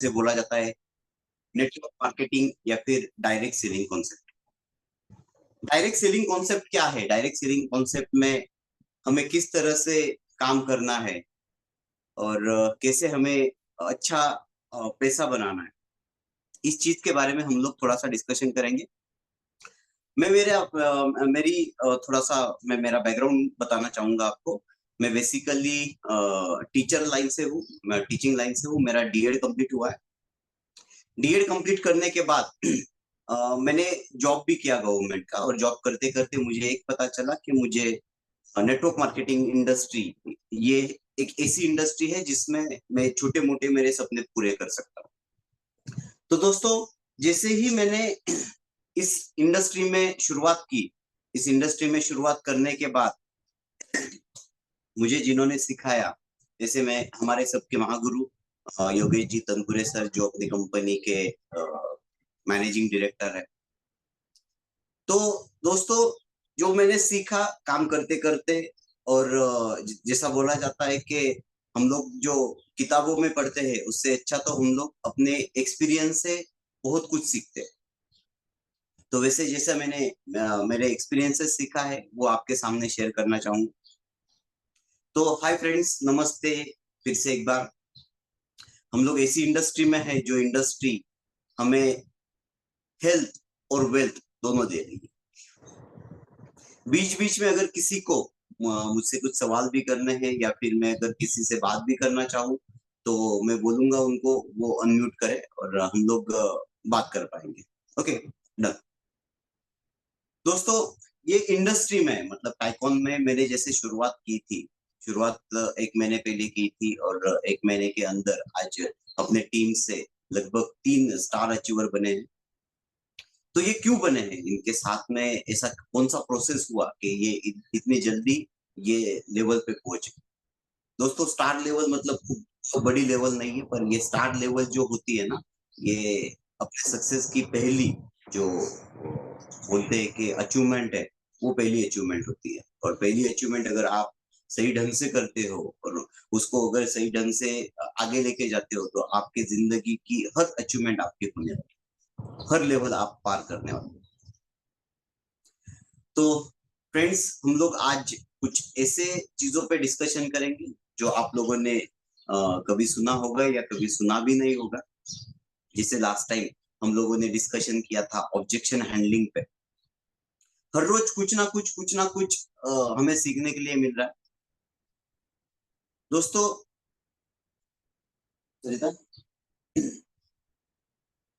से बोला जाता है नेटवर्क मार्केटिंग या फिर direct selling concept. Direct selling concept क्या है? डायरेक्ट सेलिंग कॉन्सेप्ट में हमें किस तरह से काम करना है और कैसे हमें अच्छा पैसा बनाना है, इस चीज के बारे में हम लोग थोड़ा सा डिस्कशन करेंगे। मैं मेरी थोड़ा सा मैं मेरा बैकग्राउंड बताना चाहूंगा आपको। मैं बेसिकली टीचर लाइन से हूँ, मैं टीचिंग लाइन से हूँ। मेरा डीएड कंप्लीट हुआ है। डीएड कंप्लीट करने के बाद मैंने जॉब भी किया गवर्नमेंट का, और जॉब करते करते मुझे एक पता चला कि मुझे नेटवर्क मार्केटिंग इंडस्ट्री, ये एक ऐसी इंडस्ट्री है जिसमें मैं छोटे मोटे मेरे सपने पूरे कर सकता हूँ। तो दोस्तों, जैसे ही मैंने इस इंडस्ट्री में शुरुआत की, इस इंडस्ट्री में शुरुआत करने के बाद मुझे जिन्होंने सिखाया, जैसे मैं हमारे सबके महागुरु योगेश जी तनपुरे सर, जो अपनी कंपनी के मैनेजिंग डायरेक्टर है। तो दोस्तों, जो मैंने सीखा काम करते करते, और जैसा बोला जाता है कि हम लोग जो किताबों में पढ़ते हैं उससे अच्छा तो हम लोग अपने एक्सपीरियंस से बहुत कुछ सीखते हैं। तो वैसे जैसा मैंने मेरे एक्सपीरियंसेस सीखा है वो आपके सामने शेयर करना चाहूंगा। तो हाय फ्रेंड्स, नमस्ते। फिर से एक बार हम लोग ऐसी इंडस्ट्री में है जो इंडस्ट्री हमें हेल्थ और वेल्थ दोनों दे रही है। बीच बीच में अगर किसी को मुझसे कुछ सवाल भी करने हैं या फिर मैं अगर किसी से बात भी करना चाहूँ, तो मैं बोलूंगा उनको वो अनम्यूट करे और हम लोग बात कर पाएंगे। Okay, done. दोस्तों, ये इंडस्ट्री में मतलब टाइकॉन में मैंने जैसे शुरुआत की थी, शुरुआत 1 महीने पहले की थी, और 1 महीने के अंदर आज अपने टीम से लगभग 3 स्टार अचीवर बने हैं। तो ये क्यों बने हैं, इनके साथ में ऐसा कौन सा प्रोसेस हुआ कि ये इतनी जल्दी ये लेवल पे पहुंचे? दोस्तों, स्टार लेवल मतलब खूब तो बड़ी लेवल नहीं है, पर ये स्टार लेवल जो होती है ना, ये अपने सक्सेस की पहली जो बोलते हैं कि अचीवमेंट है, वो पहली अचीवमेंट होती है। और पहली अचीवमेंट अगर आप सही ढंग से करते हो और उसको अगर सही ढंग से आगे लेके जाते हो, तो आपकी जिंदगी की हर अचीवमेंट आपकी होने वाली है, हर लेवल आप पार करने वाले हो। तो फ्रेंड्स, हम लोग आज कुछ ऐसे चीजों पे डिस्कशन करेंगे जो आप लोगों ने कभी सुना होगा या कभी सुना भी नहीं होगा। जैसे लास्ट टाइम हम लोगों ने डिस्कशन किया था ऑब्जेक्शन हैंडलिंग पे। हर रोज कुछ ना कुछ हमें सीखने के लिए मिल रहा है। दोस्तों, सरिता,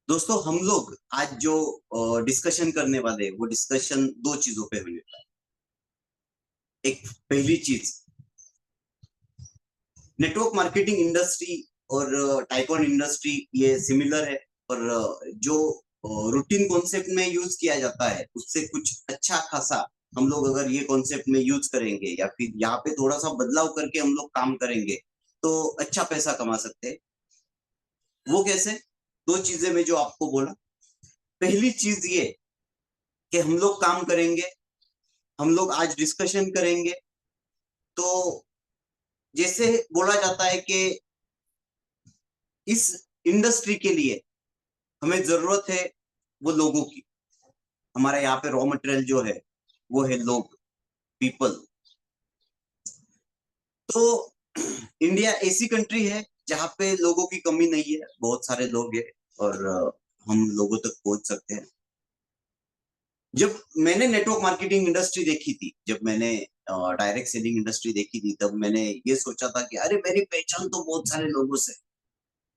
दोस्तों, हम लोग आज जो डिस्कशन करने वाले हैं वो डिस्कशन दो चीजों पे होने वाला है। एक पहली चीज, नेटवर्क मार्केटिंग इंडस्ट्री और टाइकॉन इंडस्ट्री ये सिमिलर है, पर जो रूटीन कॉन्सेप्ट में यूज किया जाता है उससे कुछ अच्छा खासा हम लोग अगर ये कॉन्सेप्ट में यूज करेंगे या फिर यहाँ पे थोड़ा सा बदलाव करके हम लोग काम करेंगे, तो अच्छा पैसा कमा सकते हैं। वो कैसे? दो चीजें में जो आपको बोला। पहली चीज ये कि हम लोग काम करेंगे, हम लोग आज डिस्कशन करेंगे। तो जैसे बोला जाता है कि इस इंडस्ट्री के लिए हमें जरूरत है वो लोगों की। हमारे यहाँ पे रॉ मटेरियल जो है वो है लोग, पीपल। तो इंडिया ऐसी कंट्री है जहाँ पे लोगों की कमी नहीं है, बहुत सारे लोग हैं, और हम लोगों तक पहुंच सकते हैं। जब मैंने नेटवर्क मार्केटिंग इंडस्ट्री देखी थी, जब मैंने डायरेक्ट सेलिंग इंडस्ट्री देखी थी, तब मैंने ये सोचा था कि अरे मेरी पहचान तो बहुत सारे लोगों से,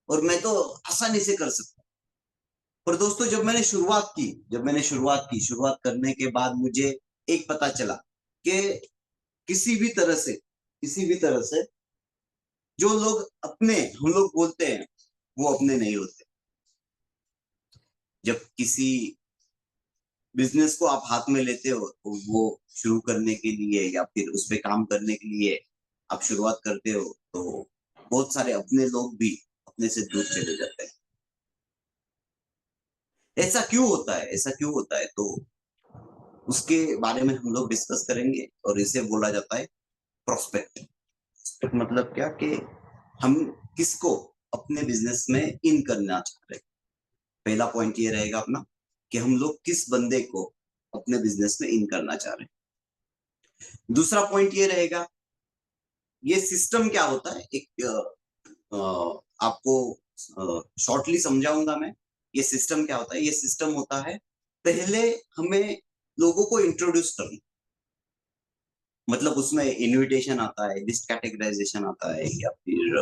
और मैं तो आसानी से कर सकता हूँ। पर दोस्तों, जब मैंने शुरुआत करने के बाद मुझे एक पता चला कि किसी भी तरह से जो लोग अपने हम लोग बोलते हैं वो अपने नहीं होते। जब किसी बिजनेस को आप हाथ में लेते हो तो वो शुरू करने के लिए या फिर उस पे काम करने के लिए आप शुरुआत करते हो, तो बहुत सारे अपने लोग भी अपने से दूर चले जाते हैं। ऐसा क्यों होता है? तो उसके बारे में हम लोग डिस्कस करेंगे, और इसे बोला जाता है प्रोस्पेक्ट। प्रोस्पेक्ट मतलब क्या कि हम किसको अपने बिजनेस में इन करना चाह रहे हैं। पहला पॉइंट ये रहेगा अपना कि हम लोग किस बंदे को अपने बिजनेस में इन करना चाह रहे हैं। दूसरा पॉइंट ये रहेगा, ये सिस्टम क्या होता है, एक आपको शॉर्टली समझाऊंगा मैं। ये सिस्टम क्या होता है, ये सिस्टम होता है पहले हमें लोगों को इंट्रोड्यूस करना, मतलब उसमें इनविटेशन आता है, लिस्ट कैटेगराइजेशन आता है, या फिर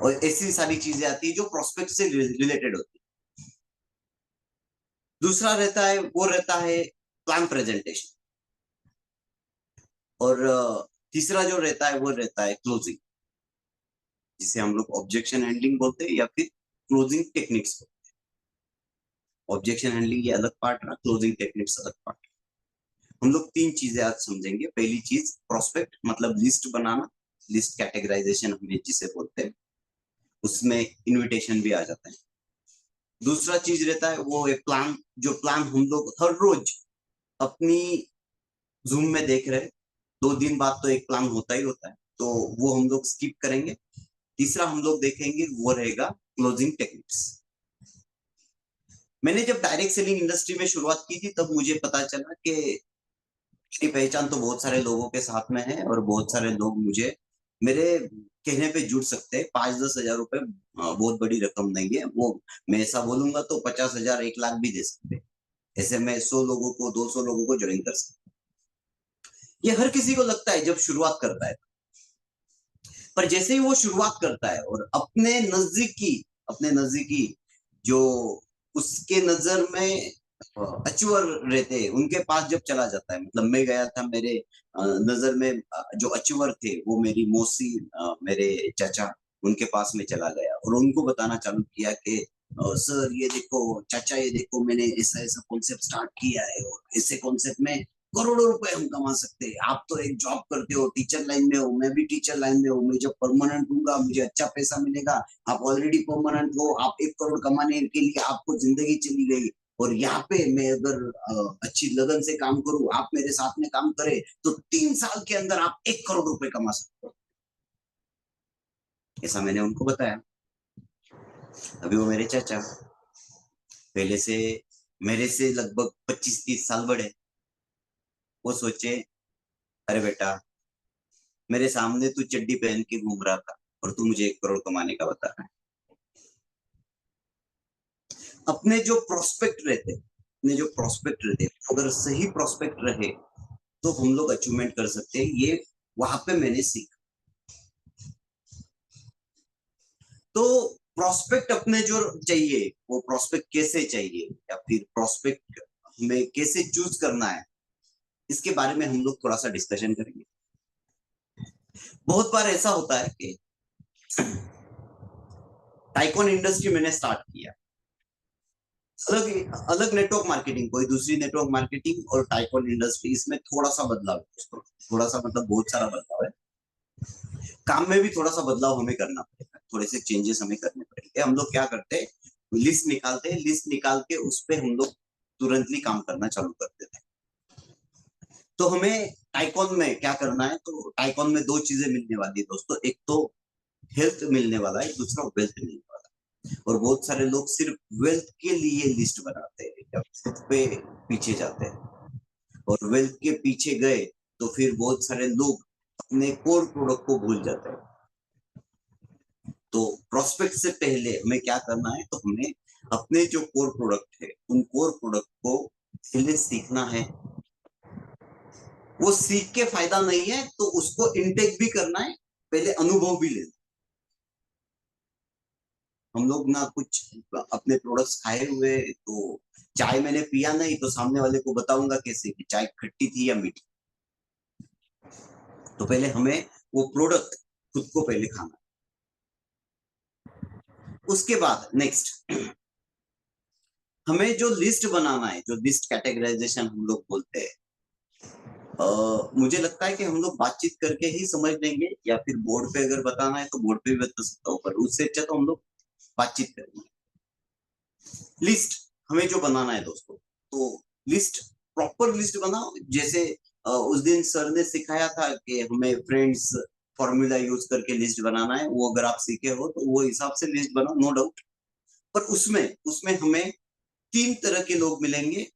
और ऐसी सारी चीजें आती है जो प्रोस्पेक्ट से रिलेटेड होती है। दूसरा रहता है, वो रहता है प्लान प्रेजेंटेशन, और तीसरा जो रहता है वो रहता है क्लोजिंग, जिसे हम लोग ऑब्जेक्शन हैंडलिंग बोलते हैं या फिर क्लोजिंग टेक्निक्स। ऑब्जेक्शन हैंडलिंग ये अलग पार्ट रहा, क्लोजिंग टेक्निक्स अलग पार्ट। हम लोग तीन चीजें आज समझेंगे। पहली चीज प्रोस्पेक्ट, मतलब लिस्ट बनाना, लिस्ट कैटेगराइजेशन हमें जिसे बोलते हैं, उसमें इनविटेशन भी आ जाता है। दूसरा चीज रहता है वो एक प्लान, जो प्लान हम लोग हर रोज अपनी जूम में देख रहे हैं, 2 दिन बाद तो एक प्लान होता ही होता है, तो वो हम लोग स्किप करेंगे। तीसरा हम लोग देखेंगे वो रहेगा क्लोजिंग टेक्निक्स। मैंने जब डायरेक्ट सेलिंग इंडस्ट्री में शुरुआत की थी तब मुझे पता चला कि मेरी पहचान तो बहुत सारे लोगों के साथ में है, और बहुत सारे लोग मुझे मेरे कहने पे जुड़ सकते हैं। 5-10 हजार रुपए बहुत बड़ी रकम नहीं है, वो मैं ऐसा बोलूंगा तो 50 हजार 1 लाख भी दे सकते हैं। ऐसे मैं 100 लोगों को 200 लोगों को ज्वाइन कर सकता हूँ। ये हर किसी को लगता है जब शुरुआत करता है, पर जैसे ही वो शुरुआत करता है और अपने नजदीकी जो उसके नजर में अचीवर रहते हैं उनके पास जब चला जाता है, मतलब मैं गया था, मेरे नजर में जो अचीवर थे वो मेरी मौसी, मेरे चाचा, उनके पास में चला गया और उनको बताना चालू किया कि सर ये देखो, चाचा ये देखो, मैंने ऐसा ऐसा कॉन्सेप्ट स्टार्ट किया है, और ऐसे कॉन्सेप्ट में करोड़ों रुपए हम कमा सकते हैं। आप तो एक जॉब करते हो, टीचर लाइन में हो, मैं भी टीचर लाइन में हूँ, मैं जब परमानेंट हूँ मुझे अच्छा पैसा मिलेगा। आप ऑलरेडी परमानेंट हो, आप 1 करोड़ कमाने के लिए आपको जिंदगी चली गई, और यहाँ पे मैं अगर अच्छी लगन से काम करूं, आप मेरे साथ में काम करें, तो 3 साल के अंदर आप 1 करोड़ रुपए कमा सकते हो। ऐसा मैंने उनको बताया। अभी वो मेरे चाचा, पहले से मेरे से लगभग 25-30 साल बड़े, वो सोचे, अरे बेटा, मेरे सामने तू चड्डी पहन के घूम रहा था और तू मुझे 1 करोड़ कमाने का बता रहा है। अपने जो प्रोस्पेक्ट रहते अगर सही प्रोस्पेक्ट रहे तो हम लोग अचीवमेंट कर सकते हैं। ये वहां पे मैंने सीखा। तो प्रोस्पेक्ट अपने जो चाहिए, वो प्रोस्पेक्ट कैसे चाहिए, या फिर प्रोस्पेक्ट हमें कैसे चूज करना है, इसके बारे में हम लोग थोड़ा सा डिस्कशन करेंगे। बहुत बार ऐसा होता है कि टाइकॉन इंडस्ट्री मैंने स्टार्ट किया, अलग अलग नेटवर्क मार्केटिंग, कोई दूसरी नेटवर्क मार्केटिंग और टाइकॉन इंडस्ट्री, इसमें थोड़ा सा बदलाव है दोस्तों। थोड़ा सा मतलब बहुत सारा बदलाव है। काम में भी थोड़ा सा बदलाव हमें करना पड़ेगा, थोड़े से चेंजेस हमें करने पड़ेंगे। हम लोग क्या करते हैं, लिस्ट निकालते हैं, लिस्ट निकाल के उस पर हम लोग तुरंतली काम करना चालू कर देते हैं। तो हमें टाइकॉन में क्या करना है, तो टाइकॉन में 2 चीजें मिलने वाली है दोस्तों। एक तो हेल्थ मिलने वाला है, दूसरा वेल्थ मिलने वाला है। और बहुत सारे लोग सिर्फ वेल्थ के लिए लिस्ट बनाते हैं या हेल्थ पे पीछे जाते हैं, और वेल्थ के पीछे गए तो फिर बहुत सारे लोग अपने कोर प्रोडक्ट को भूल जाते हैं। तो प्रोस्पेक्ट से पहले हमें क्या करना है, तो हमें अपने जो कोर प्रोडक्ट है उन कोर प्रोडक्ट को पहले सीखना है। वो सीख के फायदा नहीं है, तो उसको इनटेक भी करना है, पहले अनुभव भी लेना। हम लोग ना कुछ अपने प्रोडक्ट्स खाए हुए, तो चाय मैंने पिया नहीं तो सामने वाले को बताऊंगा कैसे कि चाय खट्टी थी या मीठी। तो पहले हमें वो प्रोडक्ट खुद को पहले खाना, उसके बाद नेक्स्ट हमें जो लिस्ट बनाना है, जो लिस्ट कैटेगराइजेशन हम लोग बोलते हैं, मुझे लगता है कि हम लोग बातचीत करके ही समझ लेंगे, या फिर बोर्ड पे अगर बताना है तो बोर्ड पे भी बता सकता हूँ, पर उससे अच्छा तो हम लोग बातचीत करेंगे। लिस्ट हमें जो बनाना है दोस्तों, तो लिस्ट, प्रॉपर लिस्ट बनाओ। जैसे उस दिन सर ने सिखाया था कि हमें फ्रेंड्स फॉर्मूला यूज करके लिस्ट बनाना है, वो अगर आप सीखे हो तो वो हिसाब से लिस्ट बनाओ, नो डाउट। पर उसमें उसमें हमें 3 तरह के लोग मिलेंगे।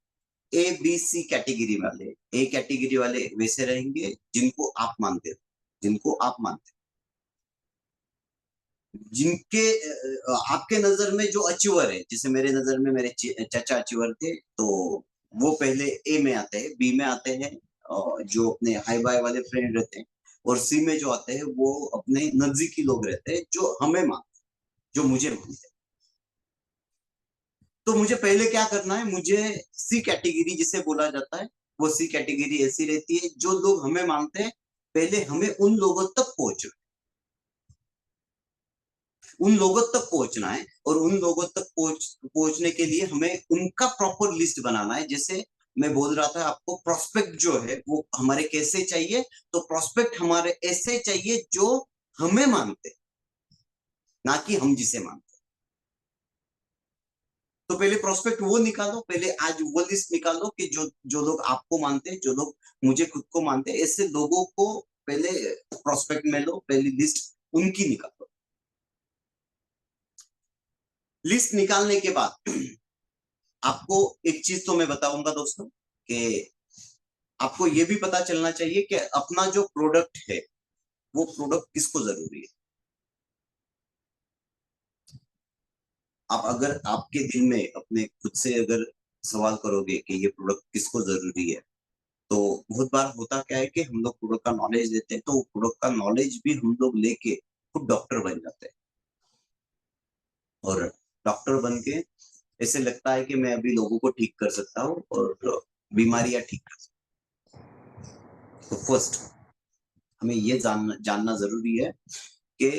ए बी सी कैटेगरी वाले। ए कैटेगरी वाले वैसे रहेंगे जिनको आप मानते हो, जिनको आप मानते हो, जिनके आपके नजर में जो अचीवर है, जैसे मेरे नजर में मेरे चाचा अचीवर थे, तो वो पहले ए में आते हैं, बी में आते हैं जो अपने हाई बाय वाले फ्रेंड रहते हैं, और सी में जो आते हैं वो अपने नजदीकी लोग रहते हैं जो हमें मानते हैं, जो मुझे मानते हैं। तो मुझे पहले क्या करना है, मुझे सी कैटेगरी जिसे बोला जाता है, वो सी कैटेगरी ऐसी रहती है जो लोग हमें मानते हैं, पहले हमें उन लोगों तक पहुंचना, उन लोगों तक पहुंचना है, और उन लोगों तक पहुंचने के लिए हमें उनका प्रॉपर लिस्ट बनाना है। जैसे मैं बोल रहा था आपको, प्रोस्पेक्ट जो है वो हमारे कैसे चाहिए, तो प्रोस्पेक्ट हमारे ऐसे चाहिए जो हमें मानते, ना कि हम जिसे मानते। तो पहले प्रोस्पेक्ट वो निकालो, पहले आज वो लिस्ट निकालो कि जो लोग आपको मानते हैं, जो लोग मुझे खुद को मानते हैं, ऐसे लोगों को पहले प्रोस्पेक्ट में लो, पहली लिस्ट उनकी निकालो। लिस्ट निकालने के बाद आपको एक चीज तो मैं बताऊंगा दोस्तों, कि आपको ये भी पता चलना चाहिए कि अपना जो प्रोडक्ट है वो प्रोडक्ट किसको जरूरी है। आप अगर आपके दिल में अपने खुद से अगर सवाल करोगे कि ये प्रोडक्ट किसको जरूरी है, तो बहुत बार होता क्या है कि हम लोग प्रोडक्ट का नॉलेज लेते हैं, तो प्रोडक्ट का नॉलेज भी हम लोग लेके खुद डॉक्टर बन जाते हैं, और डॉक्टर बन के ऐसे लगता है कि मैं अभी लोगों को ठीक कर सकता हूँ और बीमारियां ठीक कर सकता हूँ। तो फर्स्ट हमें ये जानना जरूरी है कि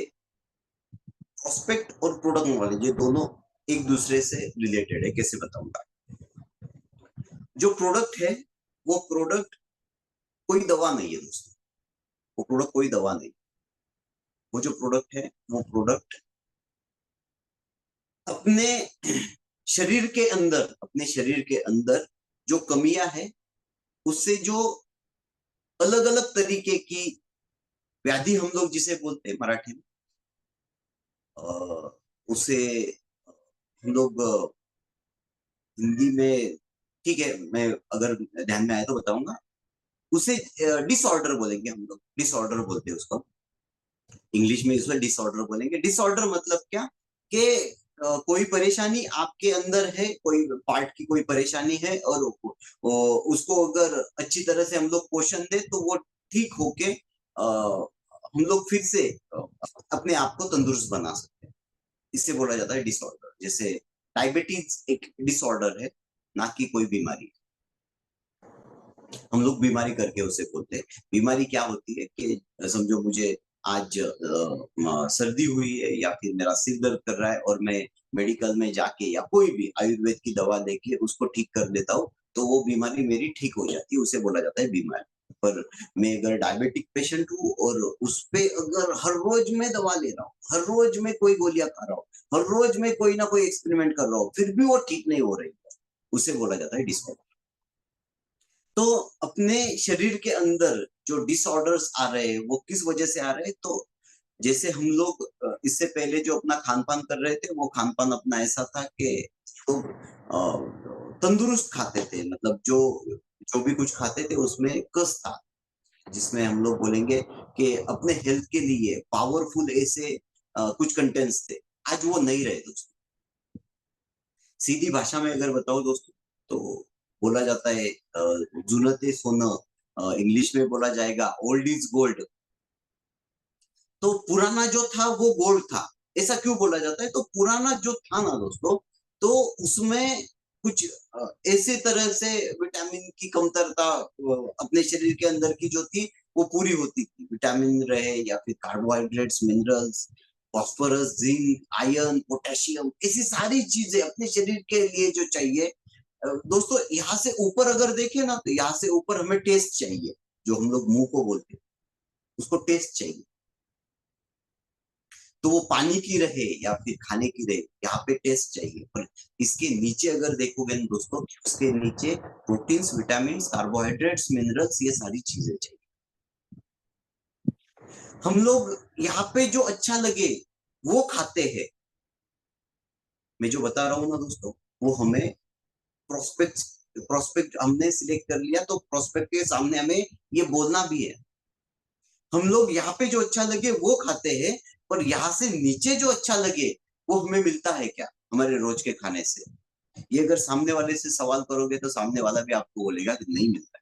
प्रोस्पेक्ट और प्रोडक्ट नॉलेज ये दोनों एक दूसरे से रिलेटेड है। कैसे बताऊंगा, जो प्रोडक्ट है वो प्रोडक्ट कोई दवा नहीं है दोस्तों, वो प्रोडक्ट कोई दवा नहीं। वो जो प्रोडक्ट है वो प्रोडक्ट अपने शरीर के अंदर, अपने शरीर के अंदर जो कमियां है, उससे जो अलग अलग तरीके की व्याधि हम लोग जिसे बोलते हैं मराठी में, उसे हम लोग हिंदी में, ठीक है मैं अगर ध्यान में आए तो बताऊंगा, उसे डिसऑर्डर बोलेंगे, हम लोग डिसऑर्डर बोलते हैं उसको, इंग्लिश में इसको डिसऑर्डर बोलेंगे। डिसऑर्डर मतलब क्या, कि कोई परेशानी आपके अंदर है, कोई पार्ट की कोई परेशानी है, और उसको अगर अच्छी तरह से हम लोग पोषण दे तो वो ठीक होके हम लोग फिर से अपने आप को तंदुरुस्त बना सकते हैं। इससे बोला जाता है डिसऑर्डर। जैसे डायबिटीज एक डिसऑर्डर है, ना कि कोई बीमारी। हम लोग बीमारी करके उसे बोलते हैं। बीमारी क्या होती है कि समझो मुझे आज सर्दी हुई है, या फिर मेरा सिर दर्द कर रहा है, और मैं मेडिकल में जाके या कोई भी आयुर्वेद की दवा लेके उसको ठीक कर देता हूँ, तो वो बीमारी मेरी ठीक हो जाती है, उसे बोला जाता है बीमारी। पर मैं अगर डायबिटिक पेशेंट हूँ और उस पे अगर हर रोज मैं दवा ले रहा हूँ, हर रोज मैं कोई गोलियां खा रहा हूँ, हर रोज मैं कोई ना कोई एक्सपेरिमेंट कर रहा हूँ, फिर भी वो ठीक नहीं हो रही है, उसे बोला जाता है डिसऑर्डर। तो अपने शरीर के अंदर जो डिसऑर्डर्स आ रहे हैं वो किस वजह से आ रहे हैं, तो जैसे हम लोग इससे पहले जो अपना खान पान कर रहे थे, वो खान पान अपना ऐसा था कि तो तंदुरुस्त खाते थे, मतलब जो जो भी कुछ खाते थे उसमें कस था, जिसमें हम लोग बोलेंगे कि अपने हेल्थ के लिए पावरफुल ऐसे कुछ कंटेंट्स थे। आज वो नहीं रहे दोस्तों। सीधी भाषा में अगर बताओ दोस्तों, तो बोला जाता है जुनं ते सोनं, इंग्लिश में बोला जाएगा ओल्ड इज गोल्ड। तो पुराना जो था वो गोल्ड था, ऐसा क्यों बोला जाता है, तो पुराना जो था ना दोस्तों, तो उसमें कुछ ऐसे तरह से विटामिन की कमतरता अपने शरीर के अंदर की जो थी वो पूरी होती थी, विटामिन रहे या फिर carbohydrates, minerals, phosphorus, zinc, iron, potassium, ऐसी सारी चीजें अपने शरीर के लिए जो चाहिए। दोस्तों यहाँ से ऊपर अगर देखें ना, तो यहाँ से ऊपर हमें टेस्ट चाहिए, जो हम लोग मुंह को बोलते हैं उसको टेस्ट चाहिए। तो वो पानी की रहे या फिर खाने की रहे, यहाँ पे टेस्ट चाहिए। पर इसके नीचे अगर देखोगे ना दोस्तों, उसके नीचे प्रोटीन्स, विटामिन, कार्बोहाइड्रेट्स, मिनरल्स, ये सारी चीजें चाहिए। हम लोग यहाँ पे जो अच्छा लगे वो खाते हैं। मैं जो बता रहा हूँ ना दोस्तों, वो हमें प्रोस्पेक्ट प्रोस्पेक्ट हमने सिलेक्ट कर लिया तो प्रोस्पेक्ट के सामने हमें ये बोलना भी है। हम लोग यहाँ पे जो अच्छा लगे वो खाते हैं, पर यहाँ से नीचे जो अच्छा लगे वो हमें मिलता है क्या हमारे रोज के खाने से? ये अगर सामने वाले से सवाल करोगे तो सामने वाला भी आपको बोलेगा कि नहीं मिलता है।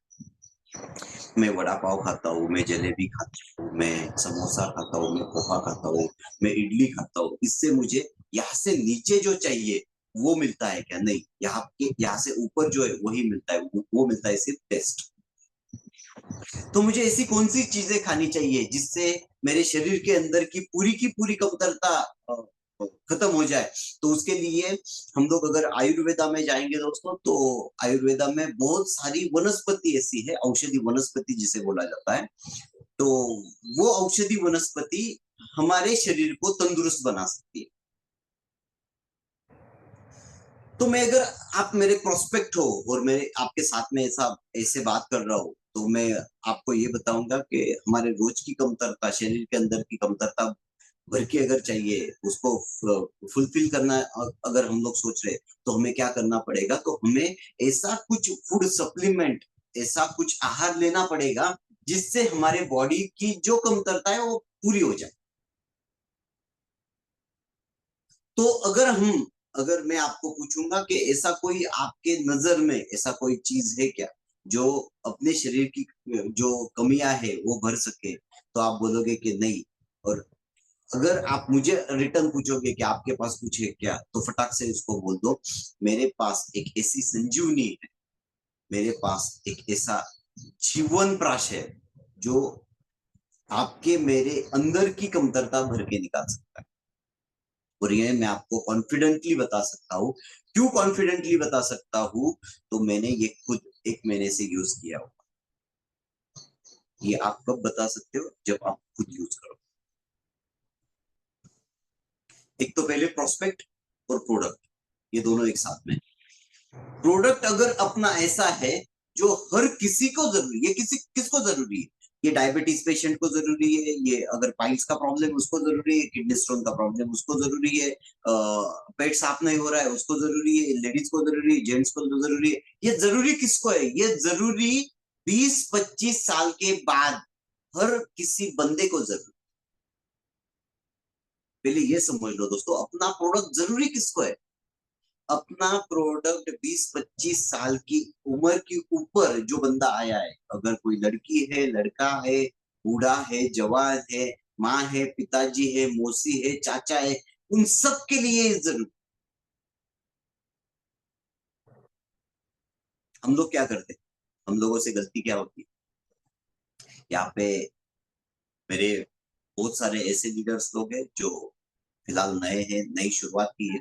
मैं वड़ा पाव खाता हूँ, मैं जलेबी खाता हूँ, मैं समोसा खाता हूँ, मैं पोहा खाता हूँ, मैं इडली खाता हूँ, इससे मुझे यहाँ से नीचे जो चाहिए वो मिलता है क्या? नहीं, यहाँ से ऊपर जो है वही मिलता है, वो मिलता है सिर्फ टेस्ट। तो मुझे ऐसी कौन सी चीजें खानी चाहिए जिससे मेरे शरीर के अंदर की पूरी कमतरता खत्म हो जाए? तो उसके लिए हम लोग अगर आयुर्वेदा में जाएंगे दोस्तों, तो आयुर्वेदा में बहुत सारी वनस्पति ऐसी है, औषधि वनस्पति जिसे बोला जाता है। तो वो औषधि वनस्पति हमारे शरीर को तंदुरुस्त बना सकती है। तो मैं अगर आप मेरे प्रोस्पेक्ट हो और मैं आपके साथ में ऐसा ऐसे बात कर रहा हूँ, तो मैं आपको ये बताऊंगा कि हमारे रोज की कमतरता, शरीर के अंदर की कमतरता भर के अगर चाहिए उसको फुलफिल करना, अगर हम लोग सोच रहे तो हमें क्या करना पड़ेगा? तो हमें ऐसा कुछ फूड सप्लीमेंट, ऐसा कुछ आहार लेना पड़ेगा जिससे हमारे बॉडी की जो कमतरता है वो पूरी हो जाए। तो अगर मैं आपको पूछूंगा कि ऐसा कोई आपके नजर में ऐसा कोई चीज है क्या जो अपने शरीर की जो कमियां है वो भर सके, तो आप बोलोगे कि नहीं। और अगर आप मुझे रिटर्न पूछोगे कि आपके पास कुछ है क्या, तो फटाक से उसको बोल दो, मेरे पास एक ऐसी संजीवनी है, मेरे पास एक ऐसा जीवन प्राश है जो आपके मेरे अंदर की कमतरता भर के निकाल सकता है। और ये मैं आपको कॉन्फिडेंटली बता सकता हूँ। क्यों कॉन्फिडेंटली बता सकता हूँ? तो मैंने ये खुद 1 महीने से यूज किया हो। ये आप कब बता सकते हो? जब आप खुद यूज करो। एक तो पहले प्रोस्पेक्ट और प्रोडक्ट, ये दोनों एक साथ में। प्रोडक्ट अगर अपना ऐसा है जो हर किसी को जरूरी है, किसी किसको जरूरी है? ये डायबिटीज पेशेंट को जरूरी है, ये अगर पाइल्स का प्रॉब्लम उसको जरूरी है, किडनी स्टोन का प्रॉब्लम उसको जरूरी है, पेट साफ नहीं हो रहा है उसको जरूरी है, लेडीज को जरूरी है, जेंट्स को तो जरूरी है। ये जरूरी किसको है? ये जरूरी 20-25 साल के बाद हर किसी बंदे को जरूरी। पहले ये समझ लो दोस्तों, अपना प्रोडक्ट जरूरी किसको है? अपना प्रोडक्ट 20-25 साल की उम्र के ऊपर जो बंदा आया है, अगर कोई लड़की है, लड़का है, बूढ़ा है, जवान है, माँ है, पिताजी है, मौसी है, चाचा है, उन सब के लिए जरूर। हम लोग क्या करते हैं? हम लोगों से गलती क्या होती है यहाँ पे? मेरे बहुत सारे ऐसे लीडर्स लोग हैं जो फिलहाल नए हैं, नई शुरुआत की है।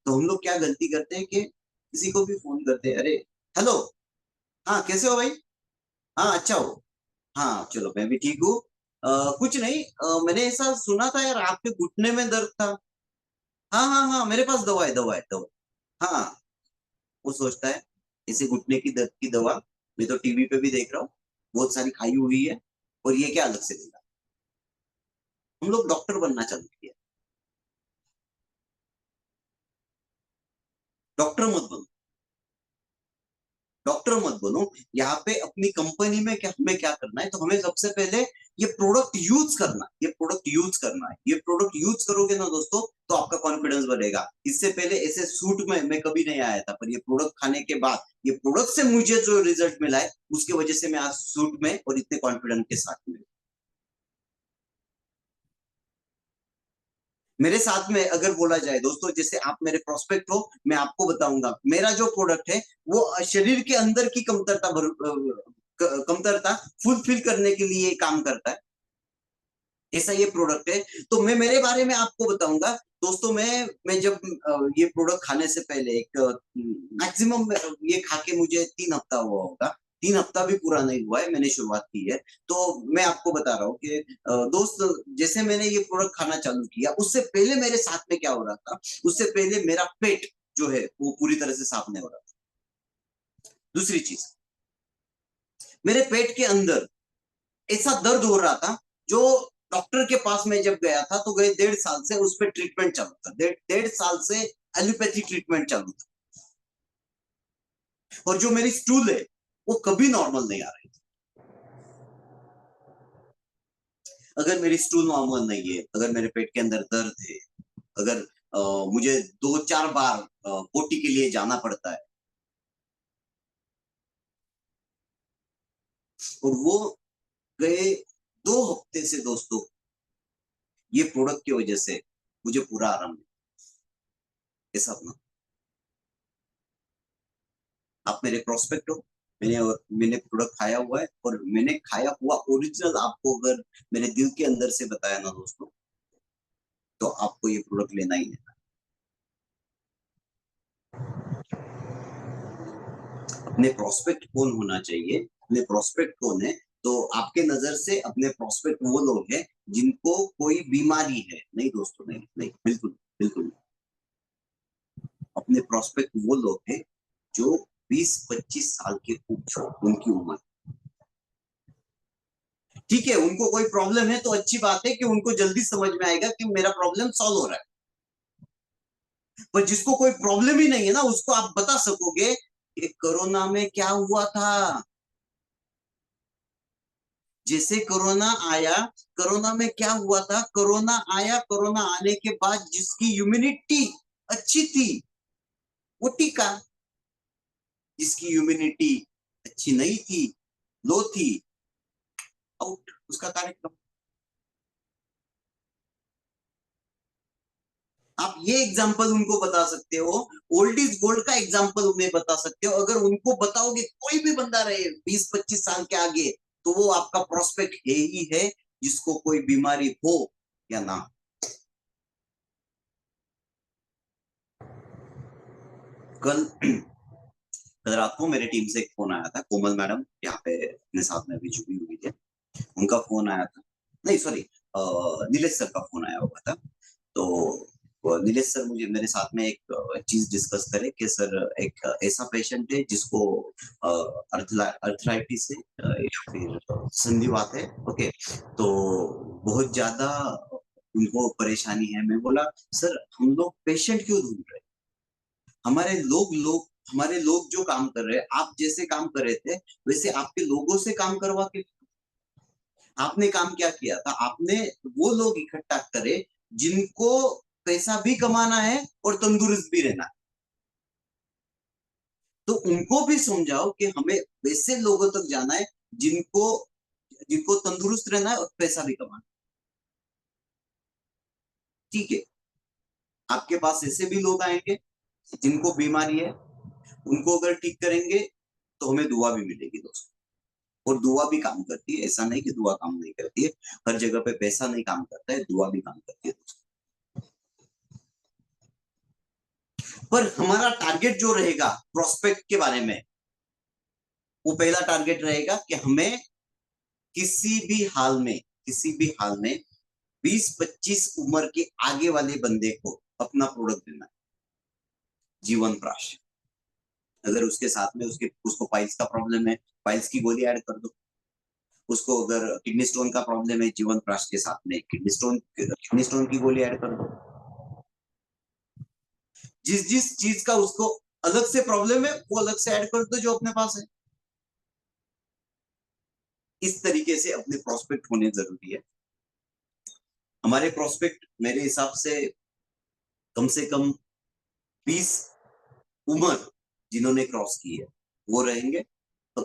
तो हम लोग क्या गलती करते हैं कि किसी को भी फोन करते हैं, अरे हेलो, हाँ कैसे हो भाई, हाँ अच्छा हो, हाँ चलो मैं भी ठीक हूँ। कुछ नहीं, मैंने ऐसा सुना था यार आपके घुटने में दर्द था। हाँ हाँ हाँ, मेरे पास दवा है, दवा है, दवा। हाँ, वो सोचता है इसे घुटने की दर्द की दवा, मैं तो टीवी पे भी देख रहा हूँ, बहुत सारी खाई हुई है, और ये क्या अलग से देगा? हम लोग डॉक्टर बनना चालू किया। डॉक्टर मत बनो, डॉक्टर मत बनो। यहाँ पे अपनी कंपनी में क्या हमें क्या करना है? तो हमें सबसे पहले ये प्रोडक्ट यूज करना है, ये प्रोडक्ट यूज करना है। ये प्रोडक्ट यूज करोगे ना दोस्तों, तो आपका कॉन्फिडेंस बढ़ेगा। इससे पहले ऐसे सूट में मैं कभी नहीं आया था, पर ये प्रोडक्ट खाने के बाद, ये प्रोडक्ट से मुझे जो रिजल्ट मिला है उसकी वजह से मैं आज सूट में और इतने कॉन्फिडेंस के साथ में। मेरे साथ में अगर बोला जाए दोस्तों, जैसे आप मेरे प्रोस्पेक्ट हो, मैं आपको बताऊंगा मेरा जो प्रोडक्ट है वो शरीर के अंदर की कमतरता फुलफिल करने के लिए काम करता है। ऐसा ये प्रोडक्ट है। तो मैं मेरे बारे में आपको बताऊंगा दोस्तों। मैं जब ये प्रोडक्ट खाने से पहले एक मैक्सिमम, ये खा के मुझे 3 हफ्ता हुआ होगा, 3 हफ्ता भी पूरा नहीं हुआ है, मैंने शुरुआत की है। तो मैं आपको बता रहा हूँ कि दोस्त, जैसे मैंने ये प्रोडक्ट खाना चालू किया, उससे पहले मेरे साथ में क्या हो रहा था? उससे पहले मेरा पेट जो है वो पूरी तरह से साफ नहीं हो रहा था। दूसरी चीज, मेरे पेट के अंदर ऐसा दर्द हो रहा था जो डॉक्टर के पास में जब गया था तो गए 1.5 साल से उस पर ट्रीटमेंट चालू था, 1.5 साल से एलोपैथी ट्रीटमेंट चालू था, और जो मेरी स्टूल है वो कभी नॉर्मल नहीं आ रही थी। अगर मेरी स्टूल नॉर्मल नहीं है, अगर मेरे पेट के अंदर दर्द है, अगर मुझे 2-4 बार पोटी के लिए जाना पड़ता है, और वो गए 2 हफ्ते से दोस्तों, ये प्रोडक्ट की वजह से मुझे पूरा आराम है। ऐसा अपना, आप मेरे प्रोस्पेक्ट हो, मैंने प्रोडक्ट खाया हुआ है, और मैंने खाया हुआ ओरिजिनल आपको अगर मेरे दिल के अंदर से बताया ना दोस्तों, तो आपको ये प्रोडक्ट लेना ही लेना। अपने प्रोस्पेक्ट कौन होना चाहिए, अपने प्रोस्पेक्ट कौन है, तो आपके नजर से अपने प्रोस्पेक्ट वो लोग हैं जिनको कोई बीमारी है। नहीं दोस्तों, नहीं नहीं, बिल्कुल बिल्कुल। अपने प्रोस्पेक्ट वो लोग हैं जो 20-25 साल के ऊपर उनकी उम्र, ठीक है, उनको कोई प्रॉब्लम है तो अच्छी बात है कि उनको जल्दी समझ में आएगा कि मेरा प्रॉब्लम सॉल्व हो रहा है। पर जिसको कोई प्रॉब्लम ही नहीं है ना, उसको आप बता सकोगे कि कोरोना में क्या हुआ था। जैसे कोरोना आया, कोरोना में क्या हुआ था, कोरोना आया, कोरोना आने के बाद जिसकी इम्यूनिटी अच्छी थी वो टीका, जिसकी इम्यूनिटी अच्छी नहीं थी, लो थी, आउट उसका कार्यक्रम। आप ये एग्जाम्पल उनको बता सकते हो, ओल्ड इज गोल्ड का एग्जाम्पल उन्हें बता सकते हो। अगर उनको बताओगे, कोई भी बंदा रहे 20-25 साल के आगे, तो वो आपका प्रोस्पेक्ट है ही है, जिसको कोई बीमारी हो या ना। कल कल रात को मेरे टीम से एक फोन आया था, कोमल मैडम यहाँ पे अपने साथ में भी जुड़ी हुई थे, उनका फोन आया था, नहीं सॉरी, नीलेश सर का फोन आया हुआ था। तो नीलेश सर मुझे मेरे साथ में एक चीज डिस्कस करे कि सर एक ऐसा पेशेंट है जिसको अर्थराइटिस है, या फिर संधिवात है, ओके, तो बहुत ज्यादा उनको परेशानी है। मैं बोला सर हम लोग पेशेंट क्यों ढूंढ रहे हैं, हमारे हमारे लोग जो काम कर रहे हैं, आप जैसे काम कर रहे थे वैसे आपके लोगों से काम करवा के। आपने काम क्या किया था, आपने वो लोग इकट्ठा करे जिनको पैसा भी कमाना है और तंदुरुस्त भी रहना है। तो उनको भी समझाओ कि हमें वैसे लोगों तक जाना है जिनको जिनको तंदुरुस्त रहना है और पैसा भी कमाना है। ठीक है, आपके पास ऐसे भी लोग आएंगे जिनको बीमारी है, उनको अगर ठीक करेंगे तो हमें दुआ भी मिलेगी दोस्तों। और दुआ भी काम करती है, ऐसा नहीं कि दुआ काम नहीं करती है। हर जगह पे पैसा नहीं काम करता है, दुआ भी काम करती है दोस्तों। पर हमारा टारगेट जो रहेगा प्रोस्पेक्ट के बारे में, वो पहला टारगेट रहेगा कि हमें किसी भी हाल में, किसी भी हाल में 20-25 उम्र के आगे वाले बंदे को अपना प्रोडक्ट देना है, जीवन प्राश। अगर उसके साथ में उसको पाइल्स का प्रॉब्लम है, पाइल्स की गोली ऐड कर दो। उसको अगर किडनी स्टोन का प्रॉब्लम है, जीवन प्राश के साथ में किडनी स्टोन की गोली ऐड कर दो। जिस जिस चीज का उसको अलग से प्रॉब्लम है वो अलग से ऐड कर दो जो अपने पास है। इस तरीके से अपने प्रोस्पेक्ट होने जरूरी है। हमारे प्रोस्पेक्ट मेरे हिसाब से कम 20 उम्र जिन्होंने क्रॉस की है वो रहेंगे, तो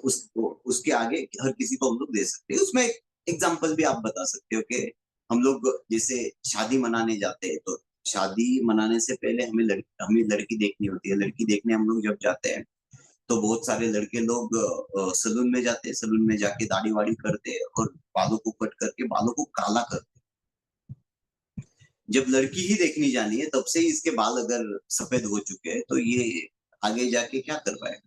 उसके आगे हर किसी को हम लोग दे सकते हैं। उसमें एग्जाम्पल भी आप बता सकते हो कि हम लोग जैसे शादी मनाने जाते हैं, तो शादी मनाने से पहले हमें लड़की देखनी होती है। लड़की देखने हम लोग जब जाते हैं तो बहुत सारे लड़के लोग सलून में जाते हैं, सलून में जाके दाढ़ी वाड़ी करते हैं और बालों को कट करके बालों को काला करते हैं। जब लड़की ही देखनी जानी है तब से ही इसके बाल अगर सफेद हो चुके हैं तो ये आगे जाके क्या कर पाएगा।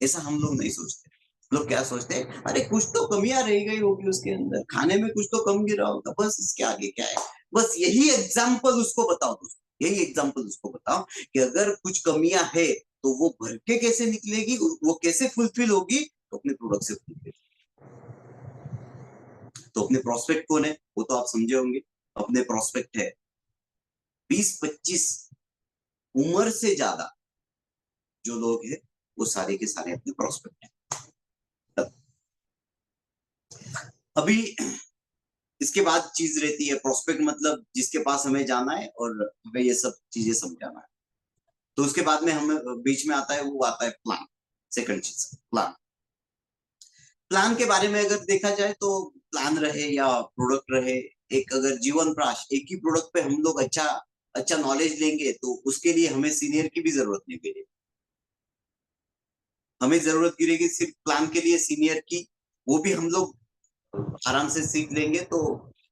ऐसा हम लोग नहीं सोचते। लोग क्या सोचते हैं, अरे कुछ तो कमियां रह गई होगी उसके अंदर, खाने में कुछ तो कम गिरा होगा, बस इसके आगे क्या है। बस यही एग्जाम्पल उसको बताओ दोस्तों, यही एग्जाम्पल उसको बताओ कि अगर कुछ कमियां है तो वो भर के कैसे निकलेगी, वो कैसे फुलफिल होगी, तो अपने प्रोडक्ट से फुलफिल। तो अपने प्रोस्पेक्ट कौन है वो तो आप समझे होंगे। अपने प्रोस्पेक्ट है 20-25 उम्र से ज्यादा जो लोग हैं वो सारे के सारे अपने प्रोस्पेक्ट हैं। अभी इसके बाद चीज रहती है प्रोस्पेक्ट, मतलब जिसके पास हमें जाना है और हमें ये सब चीजें समझाना है। तो उसके बाद में हमें बीच में आता है, वो आता है प्लान। सेकंड चीज प्लान। प्लान के बारे में अगर देखा जाए तो प्लान रहे या प्रोडक्ट रहे, एक अगर जीवन प्रयास एक ही प्रोडक्ट पे हम लोग अच्छा अच्छा नॉलेज लेंगे तो उसके लिए हमें सीनियर की भी जरूरत नहीं पड़ेगी। हमें जरूरत गिरेगी सिर्फ प्लान के लिए सीनियर की, वो भी हम लोग आराम से सीख लेंगे तो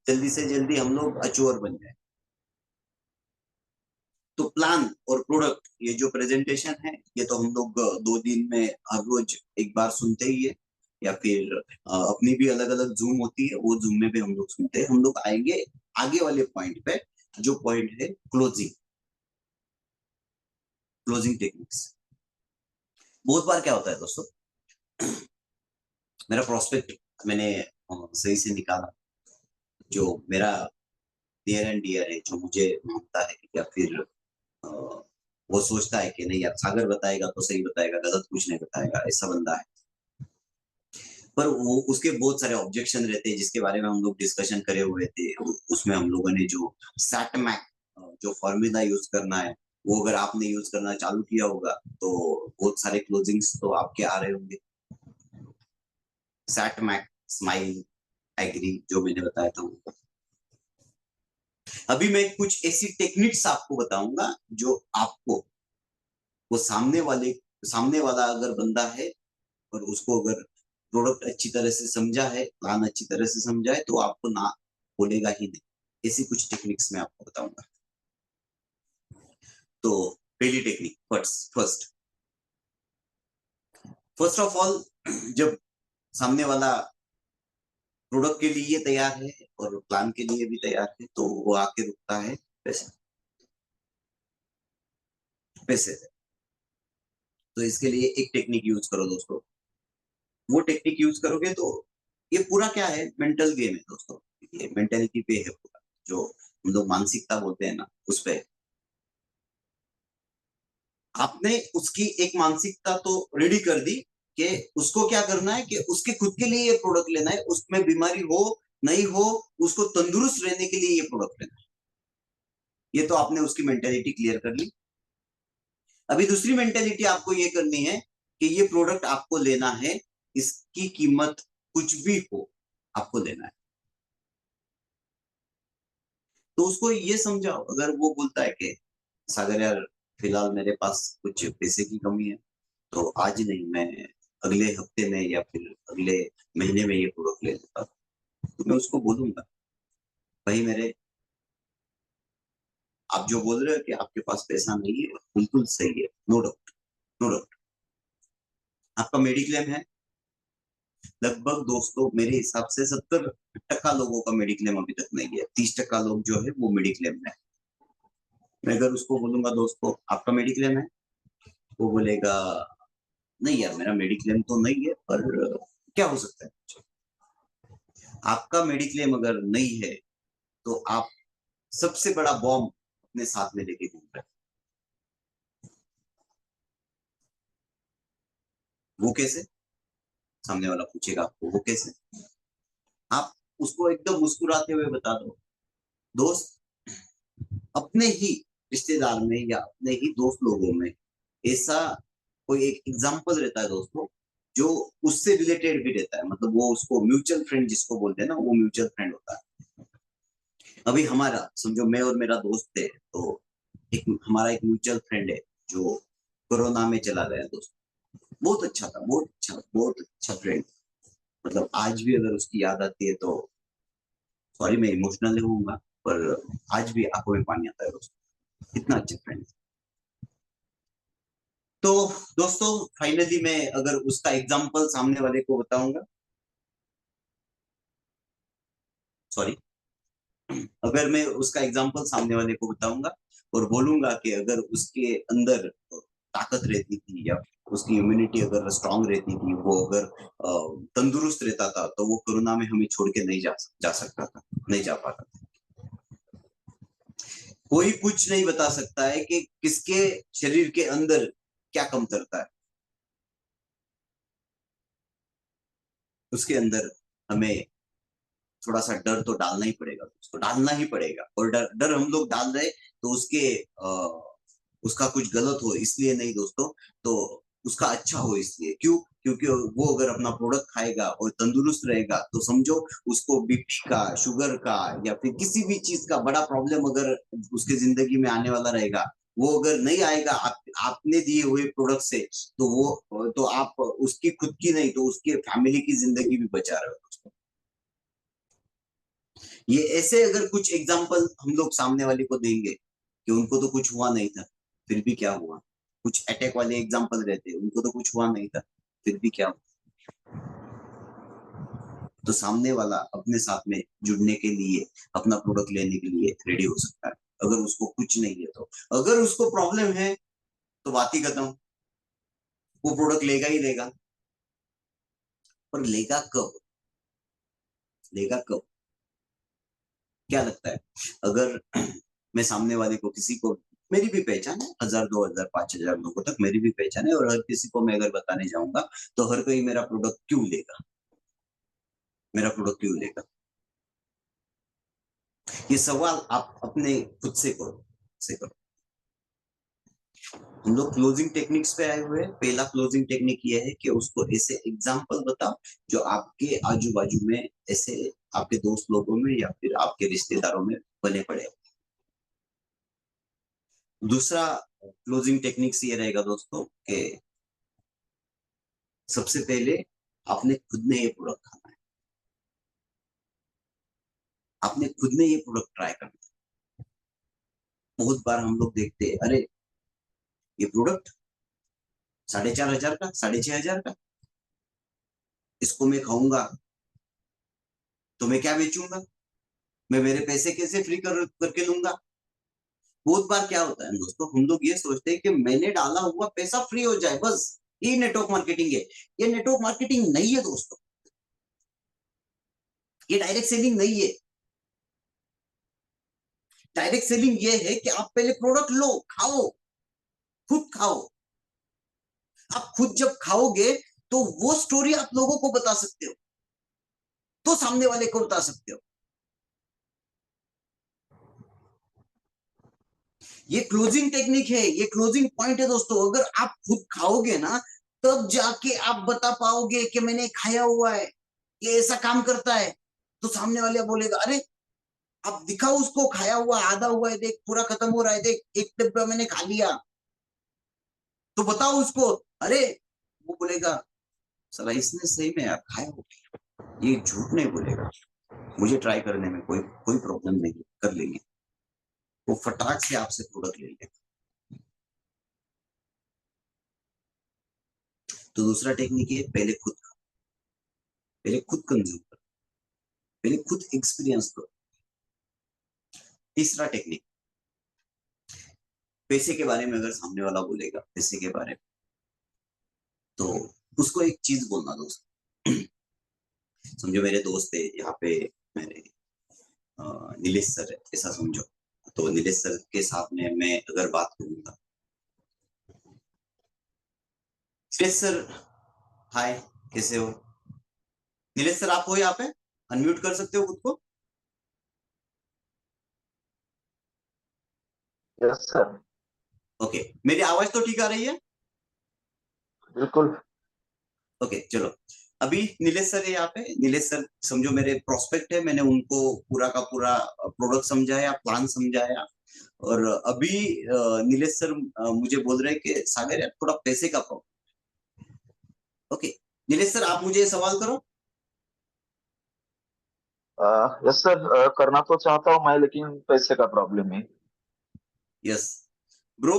जल्दी से जल्दी हम लोग अचूर बन जाए। तो प्लान और प्रोडक्ट ये जो प्रेजेंटेशन है ये तो हम लोग 2 दिन में हर रोज एक बार सुनते ही है, या फिर अपनी भी अलग अलग जूम होती है, वो जूम में भी हम लोग सुनते हैं। हम लोग आएंगे आगे वाले पॉइंट पे, जो पॉइंट है क्लोजिंग। Closing techniques. बहुत बार क्या होता है दोस्तों, मेरा प्रोस्पेक्ट मैंने सही से निकाला, जो मेरा नियर एंड डियर है, जो मुझे मानता है, या फिर वो सोचता है कि नहीं यार सागर बताएगा तो सही बताएगा, गलत कुछ नहीं बताएगा, ऐसा बंदा है। पर वो उसके बहुत सारे ऑब्जेक्शन रहते हैं जिसके बारे में हम लोग डिस्कशन करे हुए थे। उसमें हम लोगों ने जो सैट मैक जो फॉर्मूला यूज करना है, वो अगर आपने यूज करना चालू किया होगा तो बहुत सारे क्लोजिंग्स तो आपके आ रहे होंगे। सैट मैक, स्माइल, एग्री, जो मैंने बताया था वो। अभी मैं कुछ ऐसी टेक्निक्स आपको बताऊंगा जो आपको वो सामने वाला अगर बंदा है और उसको अगर प्रोडक्ट अच्छी तरह से समझा है, प्लान अच्छी तरह से समझा है, तो आपको ना बोलेगा ही नहीं। ऐसी कुछ टेक्निक्स मैं आपको बताऊंगा। तो पहली technique, first first of all, जब सामने वाला प्रोडक्ट के लिए तैयार है और प्लान के लिए भी तैयार है तो वो आके रुकता है पैसे पैसे से। तो इसके लिए एक टेक्निक यूज करो दोस्तों। वो टेक्निक यूज करोगे तो ये पूरा क्या है, मेंटल गेम है दोस्तों। ये मेंटेलिटी पे है पूरा, जो हम लोग मानसिकता बोलते हैं ना, उस पे। आपने उसकी एक मानसिकता तो रेडी कर दी कि उसको क्या करना है, कि उसके खुद के लिए ये प्रोडक्ट लेना है, उसमें बीमारी हो नहीं हो, उसको तंदुरुस्त रहने के लिए ये प्रोडक्ट लेना है। ये तो आपने उसकी मेंटेलिटी क्लियर कर ली। अभी दूसरी मेंटेलिटी आपको ये करनी है कि ये प्रोडक्ट आपको लेना है, इसकी कीमत कुछ भी हो, आपको लेना है। तो उसको ये समझाओ, अगर वो बोलता है कि सागर यार फिलहाल मेरे पास कुछ पैसे की कमी है, तो आज नहीं, मैं अगले हफ्ते में या फिर अगले महीने में ये प्रोडक्ट ले लेता हूँ। तो मैं उसको बोलूंगा, भाई मेरे, आप जो बोल रहे हो कि आपके पास पैसा नहीं है, बिल्कुल सही है, नो डाउट, नो डाउट। आपका मेडिक्लेम है। लगभग दोस्तों मेरे हिसाब से 70% लोगों का मेडिक्लेम अभी तक नहीं है। 30% लोग जो है वो मेडिक्लेम है। मैं अगर उसको बोलूंगा दोस्तों आपका मेडिक्लेम है, वो बोलेगा नहीं यार मेरा मेडिक्लेम तो नहीं है, पर क्या हो सकता है। आपका मेडिक्लेम अगर नहीं है तो आप सबसे बड़ा बॉम्ब अपने साथ में लेके घूम रहे हैं। वो कैसे, सामने वाला पूछेगा आपको वो कैसे। आप उसको एकदम मुस्कुराते हुए बता दो, दोस्त, अपने ही रिश्तेदार में या अपने ही दोस्त लोगों में ऐसा कोई एक एग्जाम्पल रहता है दोस्तों, जो उससे रिलेटेड भी रहता है, मतलब वो उसको म्यूचुअल फ्रेंड जिसको बोलते हैं ना, वो म्यूचुअल फ्रेंड होता है। अभी हमारा समझो, मैं और मेरा दोस्त थे, तो एक हमारा एक म्यूचुअल फ्रेंड है जो कोरोना में चला गया दोस्त। बहुत अच्छा था, बहुत अच्छा फ्रेंड। मतलब आज भी अगर उसकी याद आती है तो सॉरी मैं इमोशनल होऊंगा, पर आज भी आंखों में पानी आता है दोस्त, इतना अच्छा फ्रेंड। तो दोस्तों फाइनली मैं अगर उसका एग्जाम्पल सामने वाले को बताऊंगा, सॉरी, अगर मैं उसका एग्जाम्पल सामने वाले को बताऊंगा और बोलूंगा कि अगर उसके अंदर ताकत रहती थी या उसकी इम्यूनिटी अगर स्ट्रांग रहती थी, वो अगर तंदुरुस्त रहता था, तो वो कोरोना में हमें छोड़ के नहीं जा सकता था, नहीं जा पाता था। कोई कुछ नहीं बता सकता है कि किसके शरीर के अंदर क्या कमतरता है। उसके अंदर हमें थोड़ा सा डर तो डालना ही पड़ेगा, उसको डालना ही पड़ेगा। और डर डर हम लोग डाल रहे तो उसका कुछ गलत हो इसलिए नहीं दोस्तों, तो उसका अच्छा हो इसलिए। क्यों? क्योंकि वो अगर अपना प्रोडक्ट खाएगा और तंदुरुस्त रहेगा, तो समझो उसको बीपी का, शुगर का, या फिर किसी भी चीज का बड़ा प्रॉब्लम अगर उसके जिंदगी में आने वाला रहेगा, वो अगर नहीं आएगा आपने दिए हुए प्रोडक्ट से, तो वो तो आप उसकी खुद की नहीं तो उसके फैमिली की जिंदगी भी बचा रहे हो दोस्तों। ये ऐसे अगर कुछ एग्जाम्पल हम लोग सामने वाले को देंगे कि उनको तो कुछ हुआ नहीं था, फिर भी क्या हुआ। कुछ अटैक वाले एग्जाम्पल रहते हैं, उनको तो कुछ हुआ नहीं था, फिर भी क्या हुआ। तो सामने वाला अपने साथ में जुड़ने के लिए, अपना प्रोडक्ट लेने के लिए रेडी हो सकता है, अगर उसको कुछ नहीं है तो। अगर उसको प्रॉब्लम है तो बात ही खत्म, वो प्रोडक्ट लेगा ही लेगा। पर लेगा कब? लेगा कब? क्या लगता है? अगर मैं सामने वाले को, किसी को, मेरी भी पहचान है, 1000, 2000, 5000 लोगों तक मेरी भी पहचान है, और हर किसी को मैं अगर बताने जाऊंगा तो हर कोई मेरा प्रोडक्ट क्यों लेगा, मेरा प्रोडक्ट क्यों लेगा। ये सवाल आप अपने खुद से करो। हम लोग क्लोजिंग टेक्निक्स पे आए हुए हैं। पहला क्लोजिंग टेक्निक ये है कि उसको ऐसे एग्जाम्पल बताओ जो आपके आजू बाजू में, ऐसे आपके दोस्त लोगों में या फिर आपके रिश्तेदारों में बने पड़े। दूसरा क्लोजिंग टेक्निक्स ये रहेगा दोस्तों कि सबसे पहले आपने खुद ने ये प्रोडक्ट खाना है, आपने खुद ने ये प्रोडक्ट ट्राई करना है। बहुत बार हम लोग देखते हैं, अरे ये प्रोडक्ट 4500 का, 6500 का, इसको मैं खाऊंगा तो मैं क्या बेचूंगा, मैं मेरे पैसे कैसे फ्री करके लूंगा। बहुत बार क्या होता है दोस्तों, हम लोग ये सोचते हैं कि मैंने डाला हुआ पैसा फ्री हो जाए, बस ये नेटवर्क मार्केटिंग है। ये नेटवर्क मार्केटिंग नहीं है दोस्तों, ये डायरेक्ट सेलिंग नहीं है। डायरेक्ट सेलिंग ये है कि आप पहले प्रोडक्ट लो, खाओ, खुद खाओ। आप खुद जब खाओगे तो वो स्टोरी आप लोगों को बता सकते हो, तो सामने वाले को बता सकते हो। ये क्लोजिंग टेक्निक है, ये क्लोजिंग पॉइंट है दोस्तों। अगर आप खुद खाओगे ना, तब जाके आप बता पाओगे कि मैंने खाया हुआ है, ये ऐसा काम करता है। तो सामने वाले बोलेगा, अरे आप दिखाओ उसको, खाया हुआ, आधा हुआ है, देख पूरा खत्म हो रहा है, देख एक डिब्बा मैंने खा लिया। तो बताओ उसको, अरे वो बोलेगा, साला इसने सही में यार खाया हो, ये झूठ नहीं बोलेगा, मुझे ट्राई करने में कोई कोई प्रॉब्लम नहीं, कर लेंगे। वो फटाक से आपसे प्रोडक्ट ले लेगा। तो दूसरा टेक्निक है, पहले खुद खाओ, पहले खुद कंज्यूम करो, पहले खुद एक्सपीरियंस करो। तीसरा टेक्निक, पैसे के बारे में अगर सामने वाला बोलेगा पैसे के बारे में, तो उसको एक चीज बोलना दोस्त। समझो मेरे दोस्त है यहाँ पे, मेरे नीलेश सर है, ऐसा समझो। तो नीलेश सर के साथ में मैं अगर बात करूंगा, नीलेश सर हाय, कैसे हो? नीलेश सर आप हो यहाँ पे? अनम्यूट कर सकते हो खुद को? Yes sir. ओके, मेरी आवाज तो ठीक आ रही है? बिल्कुल। ओके चलो। अभी नीलेश सर है यहाँ पे। नीलेश सर समझो मेरे प्रोस्पेक्ट है, मैंने उनको पूरा का पूरा प्रोडक्ट समझाया, प्लान समझाया। और अभी नीलेश सर मुझे बोल रहे हैं कि सागर यार थोड़ा पैसे का प्रॉब्लम। ओके नीलेश सर, आप मुझे सवाल करो। यस सर, करना तो चाहता हूँ मैं, लेकिन पैसे का प्रॉब्लम है। यस ब्रो,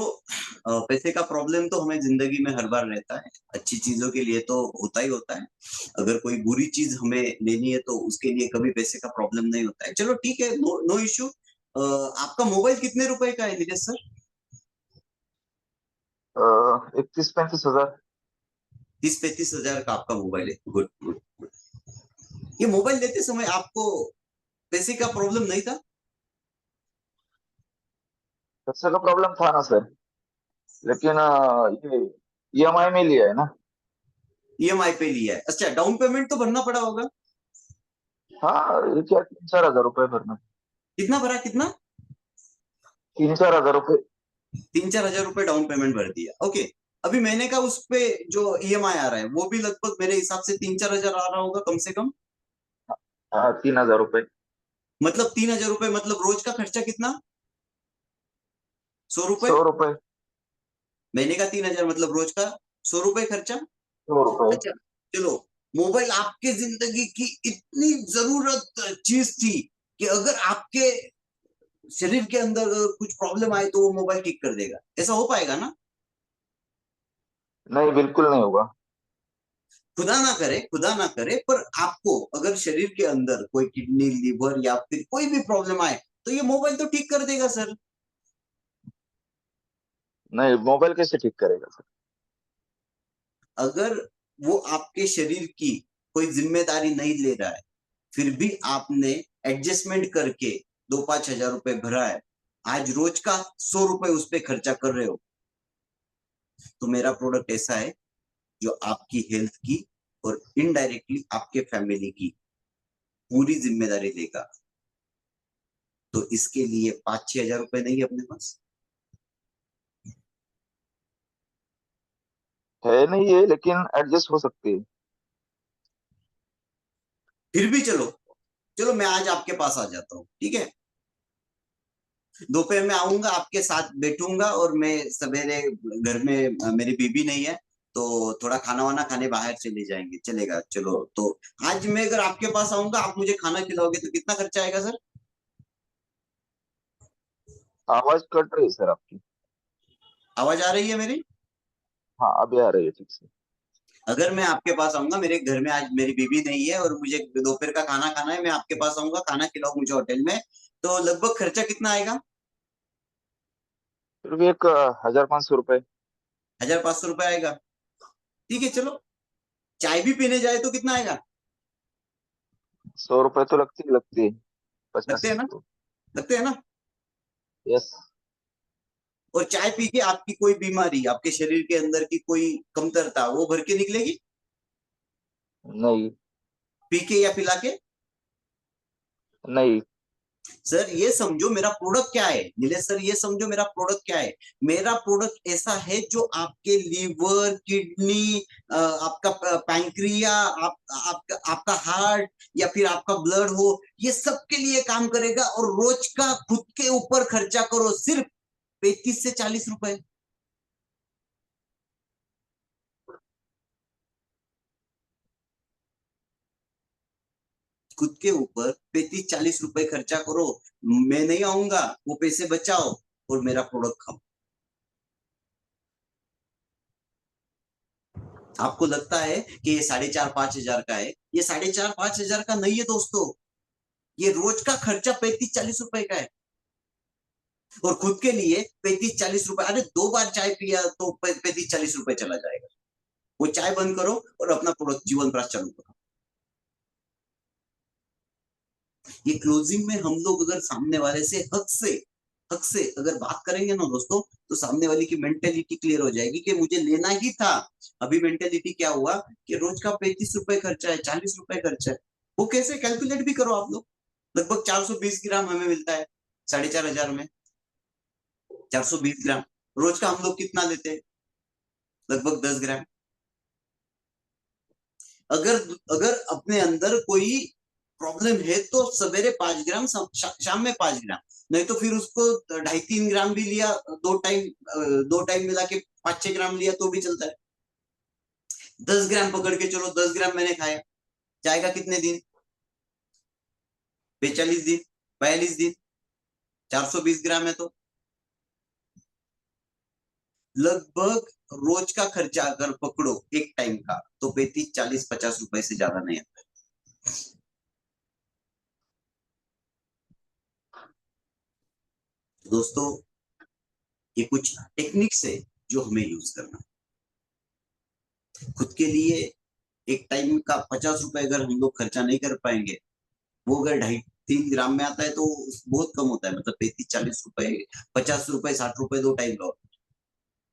पैसे का प्रॉब्लम तो हमें जिंदगी में हर बार रहता है। अच्छी चीजों के लिए तो होता ही होता है। अगर कोई बुरी चीज हमें लेनी है तो उसके लिए कभी पैसे का प्रॉब्लम नहीं होता है। चलो ठीक है, नो नो इश्यू। आपका मोबाइल कितने रुपए का है नीलेश सर? 31-35 हजार। 30-35 हजार का आपका मोबाइल है। Good good good. ये मोबाइल लेते समय आपको पैसे का प्रॉब्लम नहीं था? पैसे का प्रॉब्लम था ना सर, लेकिन ये ईएमआई में लिया है ना। ईएमआई पे लिया है? अच्छा, डाउन पेमेंट तो भरना पड़ा होगा। हाँ, ये क्या 3-4 हजार रुपए भरना। कितना भरा, कितना? 3-4 हजार रुपए। 3-4 हजार रुपए डाउन पेमेंट भर दिया, ओके। अभी महीने का उस पे जो ईएमआई आ रहा है वो भी लगभग मेरे हिसाब से 3-4 हजार आ रहा होगा कम से कम। हाँ, 3 हजार रुपए। मतलब 3 हजार रुपए, मतलब रोज का खर्चा कितना? 100 रुपए? 100 रुपए। महीने का 3 हजार मतलब रोज का 100 रुपए खर्चा। 100 रुपए। अच्छा, चलो। मोबाइल आपके जिंदगी की इतनी जरूरत चीज थी कि अगर आपके शरीर के अंदर कुछ प्रॉब्लम आए तो वो मोबाइल ठीक कर देगा, ऐसा हो पाएगा ना? नहीं, बिल्कुल नहीं होगा। खुदा ना करे, खुदा ना करे, पर आपको अगर शरीर के अंदर कोई किडनी, लीवर या फिर कोई भी प्रॉब्लम आए तो ये मोबाइल तो ठीक कर देगा सर। नहीं, मोबाइल कैसे ठीक करेगा सर? अगर वो आपके शरीर की कोई जिम्मेदारी नहीं ले रहा है, फिर भी आपने एडजस्टमेंट करके 2-5 हजार रुपए भरा है, आज रोज का 100 रुपए उस पर खर्चा कर रहे हो, तो मेरा प्रोडक्ट ऐसा है जो आपकी हेल्थ की और इनडायरेक्टली आपके फैमिली की पूरी जिम्मेदारी लेगा। तो इसके लिए 5-6 हजार रुपए नहीं है अपने पास? है नहीं ये, लेकिन एडजस्ट हो सकती है। फिर भी चलो, चलो मैं आज आपके पास आ जाता हूँ, ठीक है? दोपहर में आऊंगा, आपके साथ बैठूंगा, और मैं सवेरे, घर में मेरी बीबी नहीं है, तो थोड़ा खाना वाना खाने बाहर चले जाएंगे, चलेगा? चलो, तो आज मैं अगर आपके पास आऊंगा, आप मुझे खाना खिलाओगे तो कितना खर्चा आएगा सर? आवाज कट रही है सर आपकी। आवाज आ रही है मेरी? हाँ, अभी आ रही है ठीक से। अगर मैं आपके पास आऊंगा, मेरे घर में आज मेरी बीबी नहीं है और मुझे दोपहर का खाना खाना है, मैं आपके पास आऊंगा, खाना खिलाओ मुझे होटल में, तो लगभग खर्चा कितना आएगा? फिर भी एक 1,000-1,500 रुपए। 1,500 रुपए आएगा? ठीक है, चलो। चाय भी पीने जाए तो कितना आएगा? 100 रुपए तो लगती है लगते 50 हैं ना? तो। लगते हैं ना? यस। और चाय पी के आपकी कोई बीमारी, आपके शरीर के अंदर की कोई कमतरता, वो भर के निकलेगी? नहीं। पी के या पिला के? नहीं। सर ये समझो मेरा प्रोडक्ट क्या है, नीलेश सर, ये समझो मेरा प्रोडक्ट क्या है। मेरा प्रोडक्ट ऐसा है जो आपके लीवर, किडनी, आपका पैंक्रिया, आपका हार्ट, या फिर आपका ब्लड हो, ये सब के लिए काम करेगा। और रोज का खुद के ऊपर खर्चा करो सिर्फ 35 से 40 रुपए। खुद के ऊपर 35-40 रुपए खर्चा करो। मैं नहीं आऊंगा, वो पैसे बचाओ और मेरा प्रोडक्ट खाओ। आपको लगता है कि ये 4,500-5,000 का है? ये 4,500-5,000 का नहीं है दोस्तों। ये रोज का खर्चा 35-40 रुपए का है। और खुद के लिए 35-40 रुपए, अरे 2 बार चाय पिया तो 35-40 रुपए चला जाएगा। वो चाय बंद करो और अपना प्रोडक्ट जीवन प्रकाश चालू करो। ये क्लोजिंग में हम लोग अगर सामने वाले से हक से अगर बात करेंगे ना दोस्तों, तो सामने वाले की मेंटेलिटी क्लियर हो जाएगी कि मुझे लेना ही था। अभी मेंटेलिटी क्या हुआ कि रोज का 35 रुपए खर्चा है, 40 रुपए खर्चा है। वो कैसे, कैलकुलेट भी करो आप लोग। लगभग 420 ग्राम हमें मिलता है 4,500 में। 420 ग्राम रोज का हम लोग कितना लेते हैं? लगभग 10 ग्राम। अगर अगर अपने अंदर कोई प्रॉब्लम है तो सवेरे 5 ग्राम, शाम में 5 ग्राम, नहीं तो फिर उसको 2.5-3 ग्राम भी लिया, 2 टाइम मिला के 5-6 ग्राम लिया तो भी चलता है। 10 ग्राम पकड़ के चलो, 10 ग्राम मैंने खाया, जाएगा कितने दिन? 45 दिन, 42 दिन। 420 ग्राम है तो लगभग रोज का खर्चा अगर पकड़ो एक टाइम का, तो 35-40-50 रुपए से ज्यादा नहीं आता। दोस्तों, ये कुछ टेक्निक्स है जो हमें यूज करना है। खुद के लिए एक टाइम का 50 रुपए अगर हम लोग खर्चा नहीं कर पाएंगे, वो अगर 2.5-3 ग्राम में आता है तो बहुत कम होता है, मतलब 35-40 रुपए, 50 रुपए, 60 रुपए 2 टाइम का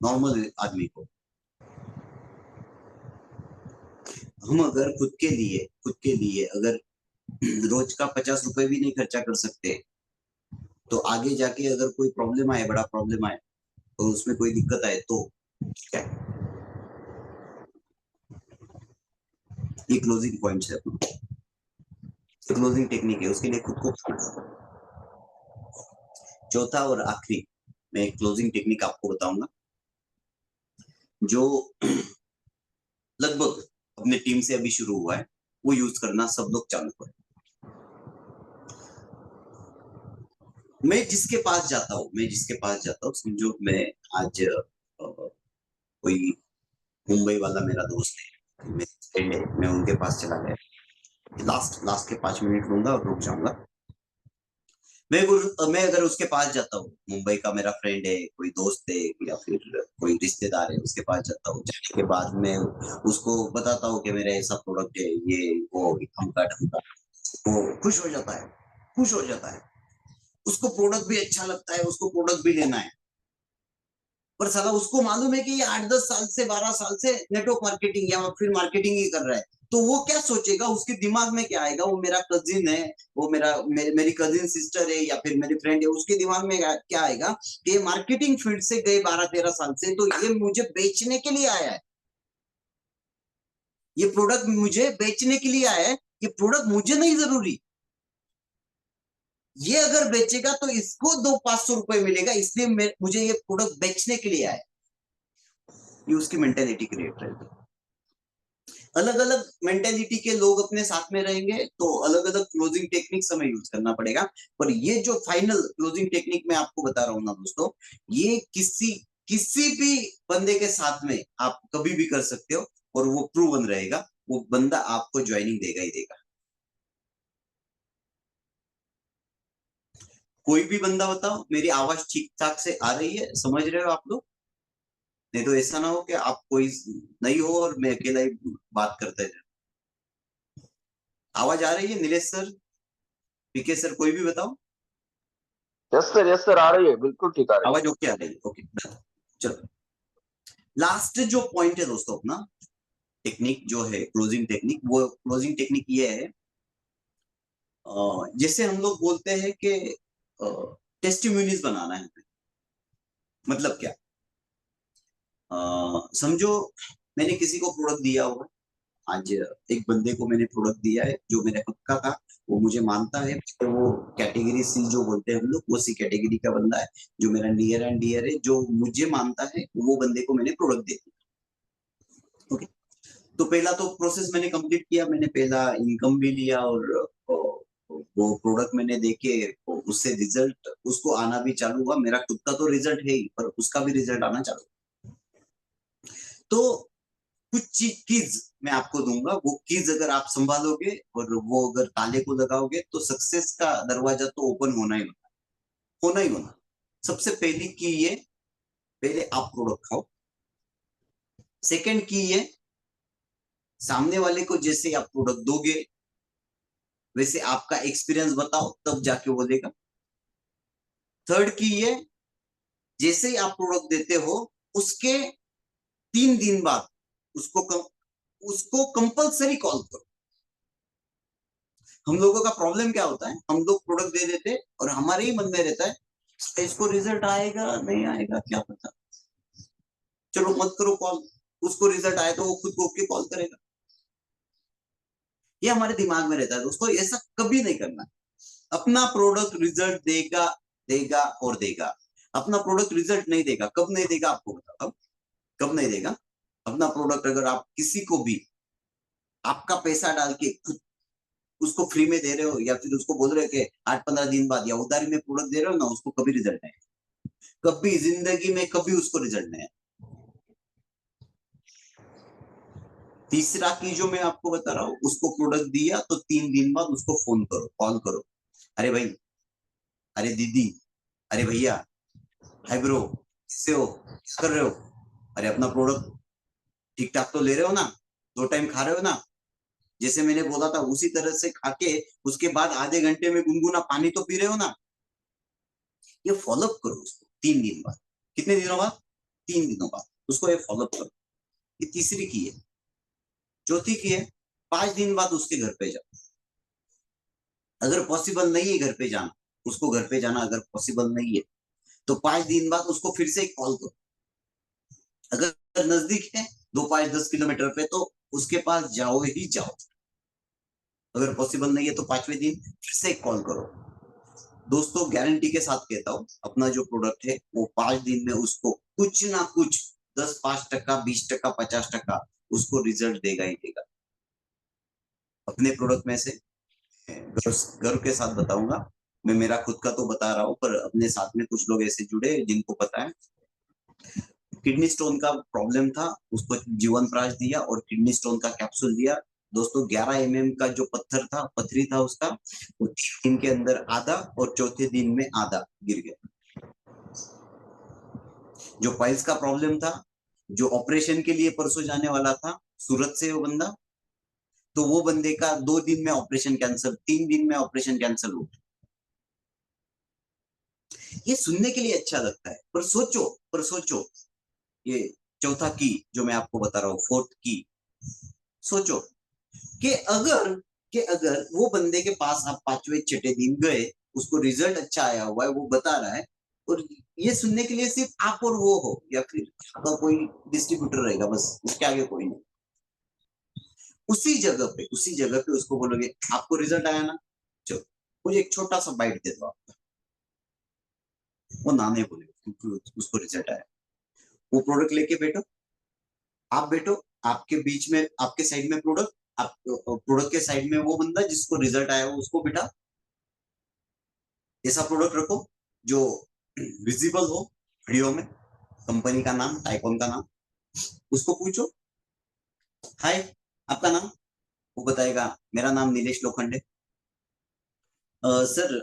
नॉर्मल आदमी को। हम अगर खुद के लिए अगर रोज का 50 रुपए भी नहीं खर्चा कर सकते, तो आगे जाके अगर कोई प्रॉब्लम आए, बड़ा प्रॉब्लम आए, तो उसमें कोई दिक्कत आए तो क्या है? ये क्लोजिंग पॉइंट्स है, क्लोजिंग टेक्निक है, उसके लिए खुद को। चौथा और आखिरी मैं क्लोजिंग टेक्निक आपको बताऊंगा, जो लगभग अपने टीम से अभी शुरू हुआ है, वो यूज करना सब लोग चालू करें। मैं जिसके पास जाता हूँ, समझो मैं आज कोई मुंबई वाला मेरा दोस्त है, मेरे फ्रेंड है, मैं उनके पास चला गया, लास्ट लास्ट के 5 मिनट लूंगा और रुक जाऊंगा। मैं अगर उसके पास जाता हूँ, मुंबई का मेरा फ्रेंड है, कोई दोस्त है या फिर कोई रिश्तेदार है, उसके पास जाता हूँ, जाने के बाद मैं उसको बताता हूँ कि मेरा ऐसा प्रोडक्ट है, ये वो अमका ढमका, वो खुश हो जाता है, खुश हो जाता है। उसको प्रोडक्ट भी अच्छा लगता है, उसको प्रोडक्ट भी लेना है। पर साला उसको मालूम है कि ये 8-10 साल से 12 साल से नेटवर्क मार्केटिंग या फिर मार्केटिंग ही कर रहा है, तो वो क्या सोचेगा, उसके दिमाग में क्या आएगा, वो मेरा कजिन है, वो मेरी कजिन सिस्टर है या फिर मेरी फ्रेंड है, उसके दिमाग में क्या आएगा कि मार्केटिंग फील्ड से गए 12-13 साल से, तो ये मुझे बेचने के लिए आया है, ये प्रोडक्ट मुझे बेचने के लिए आया है, ये प्रोडक्ट मुझे नहीं जरूरी, ये अगर बेचेगा तो इसको 200-500 रुपए मिलेगा, इसलिए मुझे ये प्रोडक्ट बेचने के लिए आया है। ये उसकी मेंटेलिटी क्रिएट रहेगी। अलग अलग मेंटेलिटी के लोग अपने साथ में रहेंगे, तो अलग अलग क्लोजिंग टेक्निक्स हमें यूज करना पड़ेगा। पर ये जो फाइनल क्लोजिंग टेक्निक मैं आपको बता रहा हूँ ना दोस्तों, ये किसी किसी भी बंदे के साथ में आप कभी भी कर सकते हो, और वो प्रूवन रहेगा, वो बंदा आपको ज्वाइनिंग देगा ही देगा। कोई भी बंदा बताओ, मेरी आवाज ठीक ठाक से आ रही है, समझ रहे हो आप लोग? नहीं तो ऐसा ना हो कि आप कोई नहीं हो और मैं अकेला ही बात करते जाऊं। आवाज आ रही है नीलेश सर, पीके सर, कोई भी बताओ। यस सर, आ रही है, बिल्कुल ठीक आ रही है। आवाज ओके आ रही है, ओके। चलो, लास्ट जो पॉइंट है दोस्तों अपना, टेक्निक जो है क्लोजिंग टेक्निक, वो क्लोजिंग टेक्निक ये है, जैसे हम लोग बोलते हैं कि टेस्टिमोनियल्स बनाना है। मतलब क्या, समझो मैंने किसी को प्रोडक्ट दिया हुआ, आज एक बंदे को मैंने प्रोडक्ट दिया है जो मेरे हक का था, वो मुझे मानता है, तो वो कैटेगरी सी जो बोलते हैं हम लोग, वो सी कैटेगरी का बंदा है, जो मेरा नियर एंड डियर है, जो मुझे मानता है, वो बंदे को मैंने प्रोडक्ट दे दिया। ओके, तो पहला तो प्रोसेस मैंने कंप्लीट किया, मैंने पहला इनकम भी लिया, और वो प्रोडक्ट मैंने देखे, उससे रिजल्ट उसको आना भी चालू हुआ, मेरा खुद का तो रिजल्ट है ही, पर उसका भी रिजल्ट आना चालू। तो कुछ कीज मैं आपको दूंगा, वो कीज अगर आप संभालोगे और वो अगर ताले को लगाओगे, तो सक्सेस का दरवाजा तो ओपन होना ही होना, होना ही होना। सबसे पहली की ये, पहले आप प्रोडक्ट खाओ। सेकंड की ये, सामने वाले को जैसे आप प्रोडक्ट दोगे वैसे आपका एक्सपीरियंस बताओ, तब जाके वो देगा। थर्ड की ये, जैसे ही आप प्रोडक्ट देते हो, उसके 3 दिन बाद उसको कंपलसरी कॉल करो। हम लोगों का प्रॉब्लम क्या होता है, हम लोग प्रोडक्ट दे देते और हमारे ही मन में रहता है इसको रिजल्ट आएगा नहीं आएगा क्या पता, चलो मत करो कॉल, उसको रिजल्ट आए तो वो खुद को ओके कॉल करेगा। ये हमारे दिमाग में रहता है दोस्तों, ऐसा कभी नहीं करना। अपना प्रोडक्ट रिजल्ट देगा, देगा और देगा। अपना प्रोडक्ट रिजल्ट नहीं देगा, कब नहीं देगा आपको बताओ, कब नहीं देगा। अपना प्रोडक्ट अगर आप किसी को भी आपका पैसा डाल के खुद उसको फ्री में दे रहे हो, या फिर उसको बोल रहे हो कि 8-15 दिन बाद या उधारी में प्रोडक्ट दे रहे हो ना, उसको कभी रिजल्ट नहीं, कभी जिंदगी में कभी उसको रिजल्ट नहीं। तीसरा की जो मैं आपको बता रहा हूँ, उसको प्रोडक्ट दिया तो 3 दिन बाद उसको फोन करो, कॉल करो, अरे भाई, अरे दीदी, अरे भैया, हाय ब्रो, कैसे हो, क्या कर रहे हो, अरे अपना प्रोडक्ट ठीक ठाक तो ले रहे हो ना, 2 टाइम खा रहे हो ना, जैसे मैंने बोला था उसी तरह से खा के उसके बाद आधे घंटे में गुनगुना पानी तो पी रहे हो ना। ये फॉलोअप करो उसको 3 दिन बाद। कितने दिनों बाद? 3 दिनों बाद उसको ये फॉलोअप करो। ये तीसरी की है। चौथी की है, 5 दिन बाद उसके घर पे जाओ। अगर पॉसिबल नहीं है घर पे जाना, उसको घर पे जाना अगर पॉसिबल नहीं है, तो 5 दिन बाद उसको फिर से एक कॉल करो। अगर नजदीक है 2, 5, 10 किलोमीटर पे, तो उसके पास जाओ ही जाओ। अगर पॉसिबल नहीं है तो 5वें दिन फिर से एक कॉल करो। दोस्तों गारंटी के साथ कहता हूँ, अपना जो प्रोडक्ट है वो 5 दिन में उसको कुछ ना कुछ 10, 5%, 20%, 50% उसको रिजल्ट देगा ही देगा। अपने प्रोडक्ट में से गर्व के साथ बताऊंगा। मैं मेरा खुद का तो बता रहा हूँ, पर अपने साथ में कुछ लोग ऐसे जुड़े जिनको पता है। किडनी स्टोन का प्रॉब्लम था, उसको जीवन प्राश दिया और किडनी स्टोन का कैप्सूल दिया। दोस्तों 11 mm का जो पत्थर था, पथरी था उसका, वो 3 दिन के अंदर आधा और चौथे दिन में आधा गिर गया। जो पाइल्स का प्रॉब्लम था, जो ऑपरेशन के लिए परसों जाने वाला था, सूरत से वो बंदा, तो वो बंदे का 2 दिन में ऑपरेशन कैंसिल, 3 दिन में ऑपरेशन कैंसिल हो गया। ये सुनने के लिए अच्छा लगता है, पर सोचो ये चौथा की जो मैं आपको बता रहा हूँ, फोर्थ की, सोचो कि अगर वो बंदे के पास आप 5वें 6ठे दिन गए, उसको रिजल्ट अच्छा आया हुआ है, वो बता रहा है, और ये सुनने के लिए सिर्फ आप और वो हो, या फिर आपका कोई डिस्ट्रीब्यूटर रहेगा, बस उसके आगे कोई नहीं। उसी जगह पे उसको बोलोगे आपको रिजल्ट आया ना, चलो मुझे एक छोटा सा बाइट दे दो आप। वो ना नहीं बोलेगा क्योंकि उसको रिजल्ट आया। वो प्रोडक्ट लेके बैठो, आप बैठो, आपके बीच में, आपके साइड में प्रोडक्ट, आप प्रोडक्ट के साइड में वो बंदा जिसको रिजल्ट आया हो उसको बिठा। ऐसा प्रोडक्ट रखो जो विजिबल हो वीडियो में, कंपनी का नाम, टाइकॉन का नाम। उसको पूछो हाय आपका नाम, वो बताएगा मेरा नाम नीलेश लोखंडे। सर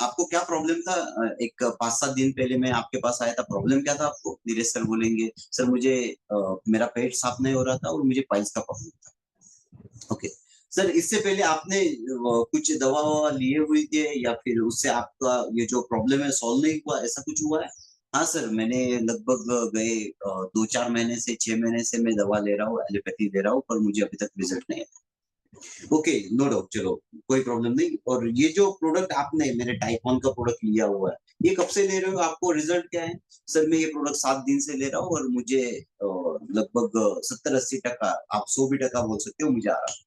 आपको क्या प्रॉब्लम था? एक 5, 7 दिन पहले मैं आपके पास आया था, प्रॉब्लम क्या था आपको? नीलेश सर बोलेंगे सर मुझे मेरा पेट साफ नहीं हो रहा था और मुझे पाइल्स का प्रॉब्लम था। ओके सर, इससे पहले आपने कुछ दवा ववा लिए हुई थे या फिर उससे आपका ये जो प्रॉब्लम है सॉल्व नहीं हुआ, ऐसा कुछ हुआ है? हाँ सर, मैंने लगभग गए 2, 4 महीने से 6 महीने से मैं दवा ले रहा हूँ, एलोपैथी ले रहा हूँ, पर मुझे अभी तक रिजल्ट नहीं है। ओके, नो डाउट, चलो कोई प्रॉब्लम नहीं। और ये जो प्रोडक्ट आपने मेरे टाइकॉन का प्रोडक्ट लिया हुआ है, ये कब से ले रहे हो? आपको रिजल्ट क्या है? सर मैं ये प्रोडक्ट 7 दिन से ले रहा हूँ और मुझे लगभग 70, 80%, आप 100 भी टका बोल सकते हो, मुझे आ रहा है।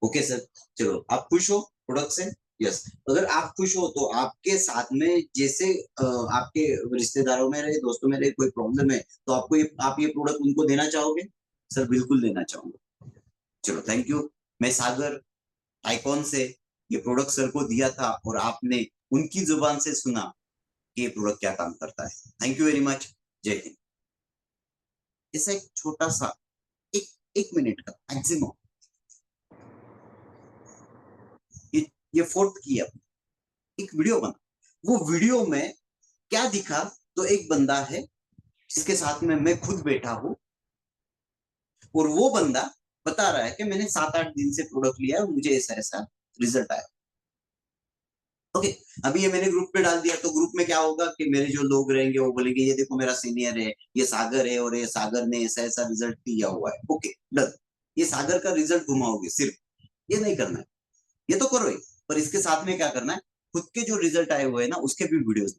ओके सर, चलो आप खुश हो प्रोडक्ट से? यस। अगर आप खुश हो तो आपके साथ में जैसे आपके रिश्तेदारों में रहे, दोस्तों में रहे, कोई प्रॉब्लम है तो आपको आप ये प्रोडक्ट उनको देना चाहोगे? सर बिल्कुल देना चाहूंगा। चलो थैंक यू। मैं सागर आइकॉन से ये प्रोडक्ट सर को दिया था और आपने उनकी जुबान से सुना कि ये प्रोडक्ट क्या काम करता है। Thank you very much. जय हिंद। ऐसा एक छोटा सा, एक 1 मिनट का मैक्सिमम, ये ये फोर्थ की है, एक वीडियो बना। वो वीडियो में क्या दिखा, तो एक बंदा है जिसके साथ में मैं खुद बैठा हूं और वो बंदा बता रहा है कि मैंने 7, 8 दिन से प्रोडक्ट लिया और मुझे ऐसा ऐसा रिजल्ट आया। ओके, अभी ये मैंने ग्रुप पे डाल दिया, तो ग्रुप में क्या होगा कि मेरे जो लोग रहेंगे वो बोलेंगे ये देखो मेरा सीनियर है, ये सागर है, और ये सागर ने ऐसा ऐसा रिजल्ट दिया हुआ है। Okay done. ये सागर का रिजल्ट घुमाओगे सिर्फ, ये नहीं करना है, ये तो करो ही, पर इसके साथ में क्या करना है, खुद के जो रिजल्ट आए हुए हैं ना उसके भी वीडियोस।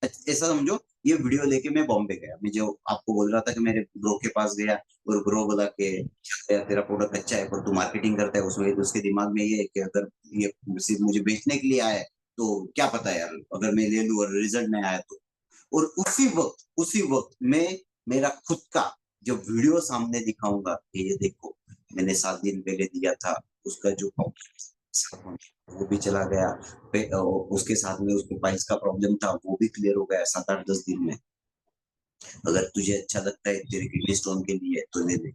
ऐसा समझो, ये वीडियो लेके मैं बॉम्बे गया, मैं जो आपको बोल रहा था कि मेरे ब्रो के पास गया और ब्रो बोला कि तेरा प्रोडक्ट अच्छा है पर तू मार्केटिंग करता है, उसमें तो उसके दिमाग में ये है कि अगर ये सिर्फ मुझे बेचने के लिए आया है तो क्या पता यार, अगर मैं ले लूं और रिजल्ट नहीं आया तो। और उसी वक्त मैं मेरा खुद का जो वीडियो सामने दिखाऊंगा कि ये देखो मैंने 7 दिन पहले दिया था, उसका जो वो भी चला गया, उसके साथ में उसको पाइल्स का प्रॉब्लम था वो भी क्लियर हो गया 7, 8, 10 दिन में। अगर तुझे अच्छा लगता है तेरे किडनी स्टोन के लिए तो ले ले।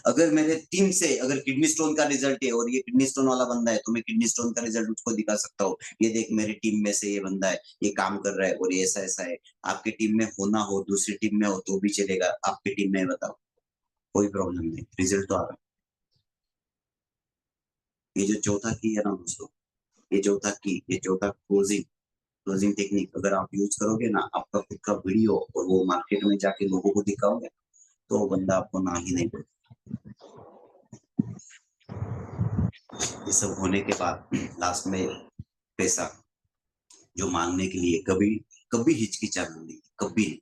अगर मेरे टीम से अगर किडनी स्टोन का रिजल्ट है और ये किडनी स्टोन वाला बंदा है, तो मैं किडनी स्टोन का रिजल्ट उसको दिखा सकता हूँ, ये देख मेरी टीम में से ये बंदा है, ये काम कर रहा है और ये ऐसा ऐसा है। आपकी टीम में हो ना हो, दूसरी टीम में हो तो भी चलेगा, आपकी टीम में बताओ, कोई प्रॉब्लम नहीं, रिजल्ट तो आ रहा है। ये जो चौथा की है ना दोस्तों, ये चौथा क्लोजिंग क्लोजिंग टेक्निक अगर आप यूज करोगे ना, आपका खुद का वीडियो और वो मार्केट में जाके लोगों को दिखाओगे, तो वो बंदा आपको ना ही नहीं बोले। ये सब होने के बाद लास्ट में पैसा जो मांगने के लिए कभी कभी हिचकिचाना नहीं, कभी नहीं।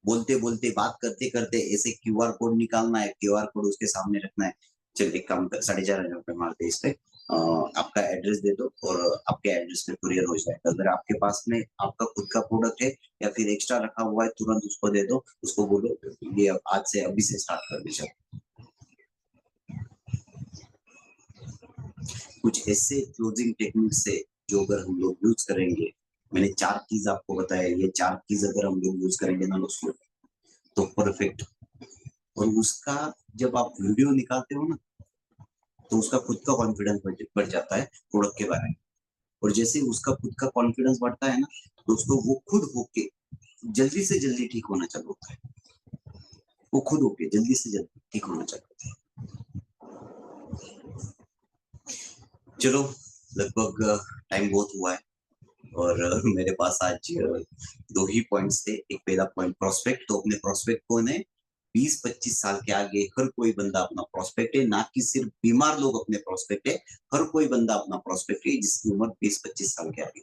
बोलते बोलते बात करते करते ऐसे क्यूआर कोड निकालना है, क्यूआर कोड उसके सामने रखना है। चल एक काम कर, 4,500 मारते इस पे, आपका एड्रेस दे दो और आपके एड्रेस पे कुरियर हो जाएगा। अगर आपके पास में आपका खुद का प्रोडक्ट है या फिर एक्स्ट्रा रखा हुआ है, तुरंत उसको दे दो, उसको बोलो ये आज से अभी से स्टार्ट कर दीजिए। कुछ ऐसे क्लोजिंग टेक्निक से जो अगर हम लोग यूज करेंगे, मैंने 4 कीज आपको बताया, ये 4 कीज अगर हम लोग यूज करेंगे ना दोस्तों, तो परफेक्ट। और उसका जब आप वीडियो निकालते हो ना, तो उसका खुद का कॉन्फिडेंस बढ़ जाता है प्रोडक्ट के बारे में। और जैसे उसका खुद का कॉन्फिडेंस बढ़ता है ना दोस्तों, वो खुद होके जल्दी से जल्दी ठीक होना चालू होता है। वो खुद होके जल्दी से जल्दी ठीक होना चालू होता है। चलो, लगभग टाइम बहुत हुआ है और मेरे पास आज 2 ही पॉइंट्स थे। एक पहला पॉइंट प्रोस्पेक्ट, तो अपने प्रोस्पेक्ट को ने 20-25 साल के आगे हर कोई बंदा अपना प्रोस्पेक्ट है, ना कि सिर्फ बीमार लोग अपने प्रोस्पेक्ट है, हर कोई बंदा अपना प्रोस्पेक्ट है जिसकी उम्र 20-25 साल के आगे।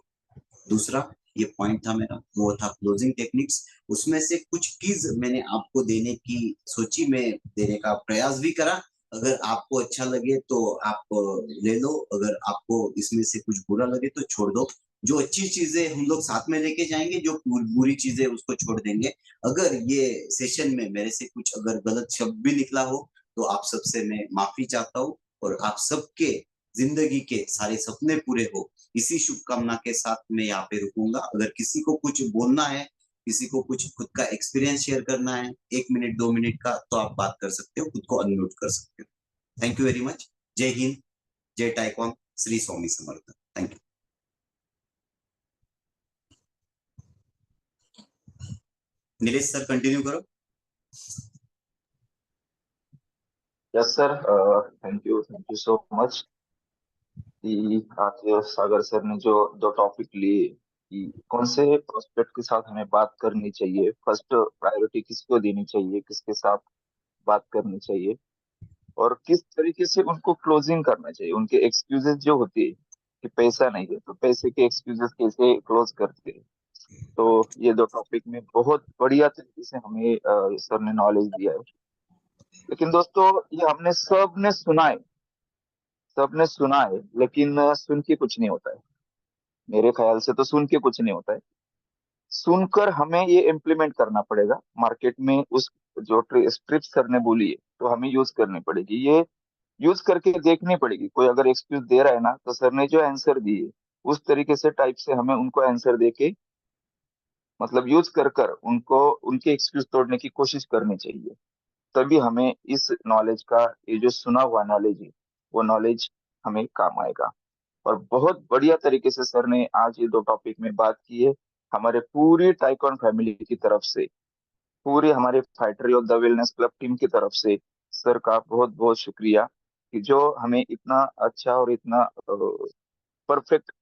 दूसरा ये पॉइंट था मेरा, वो था क्लोजिंग टेक्निक्स। उसमें से कुछ कीज मैंने आपको देने की सोची, में देने का प्रयास भी करा। अगर आपको अच्छा लगे तो आप ले लो, अगर आपको इसमें से कुछ बुरा लगे तो छोड़ दो। जो अच्छी चीजें हम लोग साथ में लेके जाएंगे, जो बुरी चीजें उसको छोड़ देंगे। अगर ये सेशन में मेरे से कुछ अगर गलत शब्द भी निकला हो, तो आप सबसे मैं माफी चाहता हूँ, और आप सबके जिंदगी के सारे सपने पूरे हो, इसी शुभकामना के साथ मैं यहाँ पे रुकूंगा। अगर किसी को कुछ बोलना है, किसी को कुछ खुद का एक्सपीरियंस शेयर करना है, 1 मिनट 2 मिनट का, तो आप बात कर सकते हो, खुद को अनम्यूट कर सकते हो। Thank you very much. जय हिंद, जय tycoon, Shri Swami Samarth. Thank you. Nilesh sir continue करो। Yes sir, thank you so much कि आज सागर सर ने जो दो टॉपिक लिए कि कौन से प्रोस्पेक्ट के साथ हमें बात करनी चाहिए, फर्स्ट प्रायोरिटी किसको देनी चाहिए, किसके साथ बात करनी चाहिए, और किस तरीके से उनको क्लोजिंग करना चाहिए। उनके एक्सक्यूजेस जो होती है कि पैसा नहीं है, तो पैसे के एक्सक्यूजेस कैसे क्लोज करते हैं। तो ये दो टॉपिक में बहुत बढ़िया तरीके से हमें सर ने नॉलेज दिया है। लेकिन दोस्तों, ये हमने सबने सुना है, लेकिन सुन के कुछ नहीं होता है। मेरे ख्याल से तो सुन के कुछ नहीं होता है। सुनकर हमें ये इम्प्लीमेंट करना पड़ेगा मार्केट में। उस जो स्ट्रिप सर ने बोली है, तो हमें यूज करनी पड़ेगी। ये यूज करके देखनी पड़ेगी। कोई अगर एक्सक्यूज दे रहा है ना, तो सर ने जो आंसर दिए उस तरीके से टाइप से हमें उनको आंसर देके, मतलब यूज कर कर उनको, उनके एक्सक्यूज तोड़ने की कोशिश करनी चाहिए। तभी हमें इस नॉलेज का, ये जो सुना हुआ नॉलेज है, वो नॉलेज हमें काम आएगा। और बहुत बढ़िया तरीके से सर ने आज ये दो टॉपिक में बात की है। हमारे पूरी टाइकॉन फैमिली की तरफ से, पूरी हमारे फाइटरी of the wellness club team की तरफ से सर का बहुत बहुत शुक्रिया कि जो हमें इतना अच्छा और इतना परफेक्ट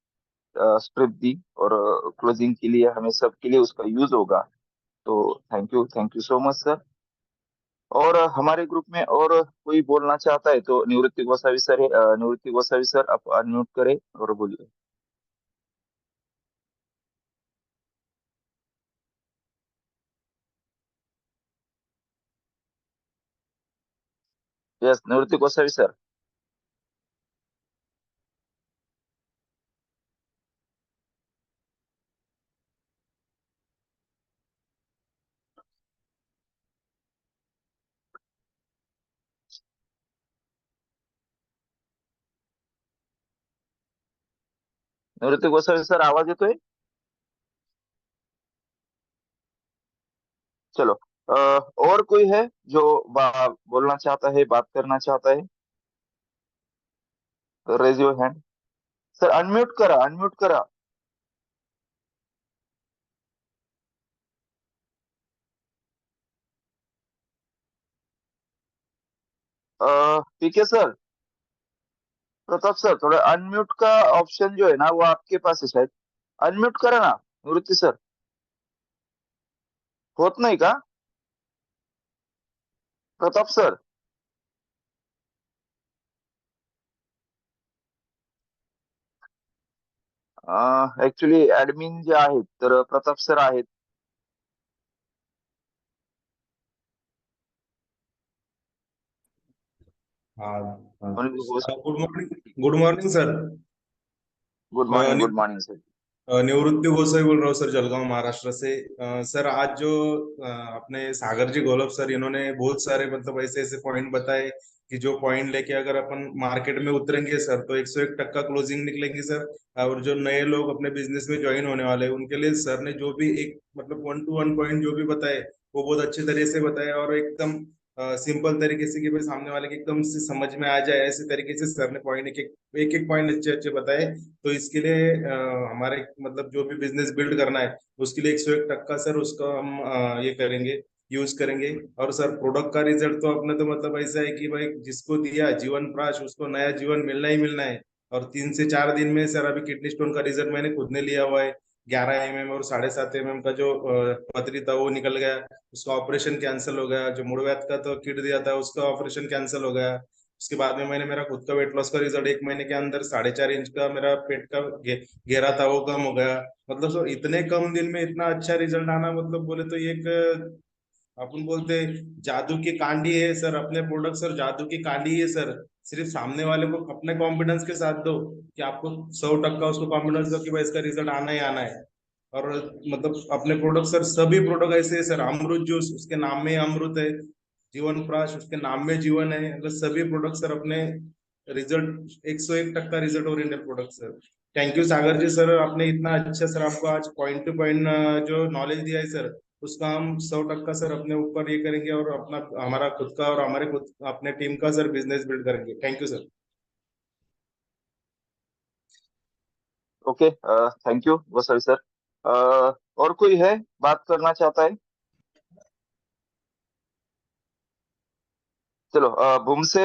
स्क्रिप्ट दी, और क्लोजिंग के लिए हमें सबके लिए उसका यूज होगा। तो thank you so much sir. और हमारे ग्रुप में और कोई बोलना चाहता है तो निवृत्ति गोसावी सर है। निवृत्ति गोसावी सर, आप अनम्यूट करें और बोलिए। यस, निवृत्ति गोसावी सर। निवृत्ती गोसावी सर, आवाज येतोय? चलो, और कोई है जो बोलना चाहता है, बात करना चाहता है? Raise your hand. Sir unmute करा, अनम्यूट करा। पीके सर, प्रताप सर, थोड़ा अनम्यूट का ऑप्शन जो है ना वो आपके पास है शायद। अनम्यूट करा ना निवृत्ति सर, होत नाही का प्रताप सर? ऍक्च्युली ऍडमिन जे आहेत तर प्रताप सर आहेत. हाँ हाँ। Only host. Good morning, good morning sir. Good मैं मॉर्निंग, गुड मॉर्निंग सर. निवृत्ति गोसाई बोल रहा हूँ सर, जलगांव महाराष्ट्र से। सर आज जो अपने सागर जी गोलब सर, इन्होंने बहुत सारे मतलब ऐसे ऐसे पॉइंट बताए कि जो पॉइंट लेके अगर अपन मार्केट में उतरेंगे सर तो 101% क्लोजिंग निकलेंगी सर। और जो नए लोग अपने बिजनेस में ज्वाइन होने वाले हैं उनके लिए सर ने जो भी एक मतलब 1 to 1 पॉइंट जो भी बताए वो बहुत अच्छे तरीके से बताए, और एकदम सिंपल तरीके से कि भाई सामने वाले के एकदम से समझ में आ जाए ऐसे तरीके से सर ने पॉइंट एक एक पॉइंट अच्छे अच्छे बताए। तो इसके लिए हमारे मतलब जो भी बिजनेस बिल्ड करना है उसके लिए 101% सर उसका हम ये करेंगे, यूज करेंगे। और सर प्रोडक्ट का रिजल्ट तो अपने तो मतलब ऐसा है कि भाई जिसको दिया जीवन प्रकाश उसको नया जीवन मिलना ही मिलना है। और 3 से 4 दिन में सर अभी किडनी स्टोन का रिजल्ट मैंने खुद ने लिया हुआ है। 11 mm और 7.5 mm का जो पथरी था वो निकल गया, उसका ऑपरेशन कैंसिल हो गया। जो मुड़व्यात का तो किट दिया था उसका ऑपरेशन कैंसिल हो गया। उसके बाद में मैंने मेरा खुद का वेट लॉस का रिजल्ट 1 महीने के अंदर 4.5 इंच का मेरा पेट का घेरा था वो कम हो गया। मतलब सर इतने कम दिन में इतना अच्छा रिजल्ट आना मतलब बोले तो ये एक अपन बोलते जादू की कांडी है सर। अपने प्रोडक्ट सर जादू की कांडी है सर। सिर्फ सामने वाले को अपने कॉन्फिडेंस के साथ दो कि आपको 100% उसको कॉन्फिडेंस दो कि भाई इसका रिजल्ट आना ही आना है। और मतलब अपने प्रोडक्ट सर सभी प्रोडक्ट ऐसे है सर। अमृत जूस उसके नाम में ही अमृत है, जीवन प्रकाश उसके नाम में जीवन है। मतलब सभी प्रोडक्ट सर अपने result 101% result oriented product sir. Thank you Sagar ji sir, आपने इतना अच्छा सर हमको आज पॉइंट टू पॉइंट जो नॉलेज दिया है सर उसका हम 100% सर अपने ऊपर ये करेंगे और अपना हमारा खुद का और हमारे खुद अपने टीम का सर बिजनेस बिल्ड करेंगे। Thank you sir. Okay, thank you Gosavi sir. और कोई है बात करना चाहता है? चलो, भूम से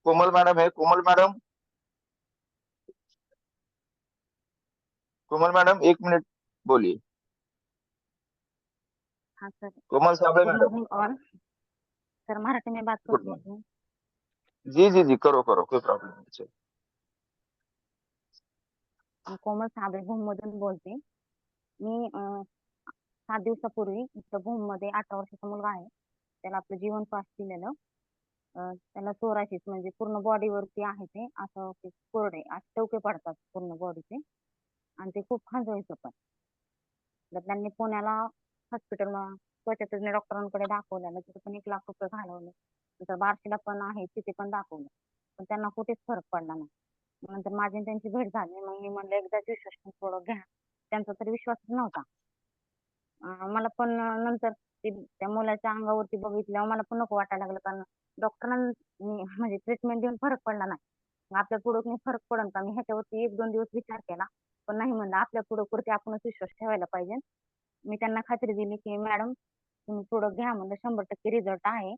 कोमल मैडम है. Komal madam, Komal madam 1 minute बोलिए. हाँ sir, Komal Sable good madam. Morning all. Sir Marathi में बात गुड करती मॉर्निंग. हूँ। जी जी जी, करो करो, कोई प्रॉब्लेम नहीं. चलो. मी कोमल साबळे भूममधून बोलते. मी 7 दिवसापूर्वी इथं भूममध्ये 18 वर्षाचा मुलगा आहे, त्याला आपलं जीवन पास दिलेलं. त्याला सोरायसिस म्हणजे पूर्ण बॉडीवरती आहे, ते असं ते कोरडे असे टवके पडतात पूर्ण बॉडीचे, आणि ते खूप खाजवायचं पण. तर त्यांनी पुण्याला हॉस्पिटल त्वचातज्ञ डॉक्टरांकडे दाखवलेलं, तिथे पण 1 लाख रुपये घालवले. नंतर बार्शीला पण आहे तिथे पण दाखवलं, पण त्यांना कुठेच फरक पडला नाही. मग नंतर माझी आणि त्यांची भेट झाली, मग मी म्हणलं एकदा विश्वास थोडं घ्या. त्यांचा तरी विश्वासच नव्हता. मला पण नंतर त्या मुलाच्या अंगावरती बघितल्यावर मला पण नको वाटायला लागलं, कारण डॉक्टरांनी म्हणजे ट्रीटमेंट देऊन फरक पडला नाही. मग आपल्या प्रोडक्टने फरक पडेल का, मी ह्याच्यावरती 1-2 दिवस विचार केला. पण नाही, म्हणलं आपल्या प्रोडक्ट वरती आपणच विश्वास ठेवायला पाहिजे. मी त्यांना खात्री दिली की मॅडम तुम्ही प्रोडक्ट घ्या, म्हणलं 100% रिझल्ट आहे.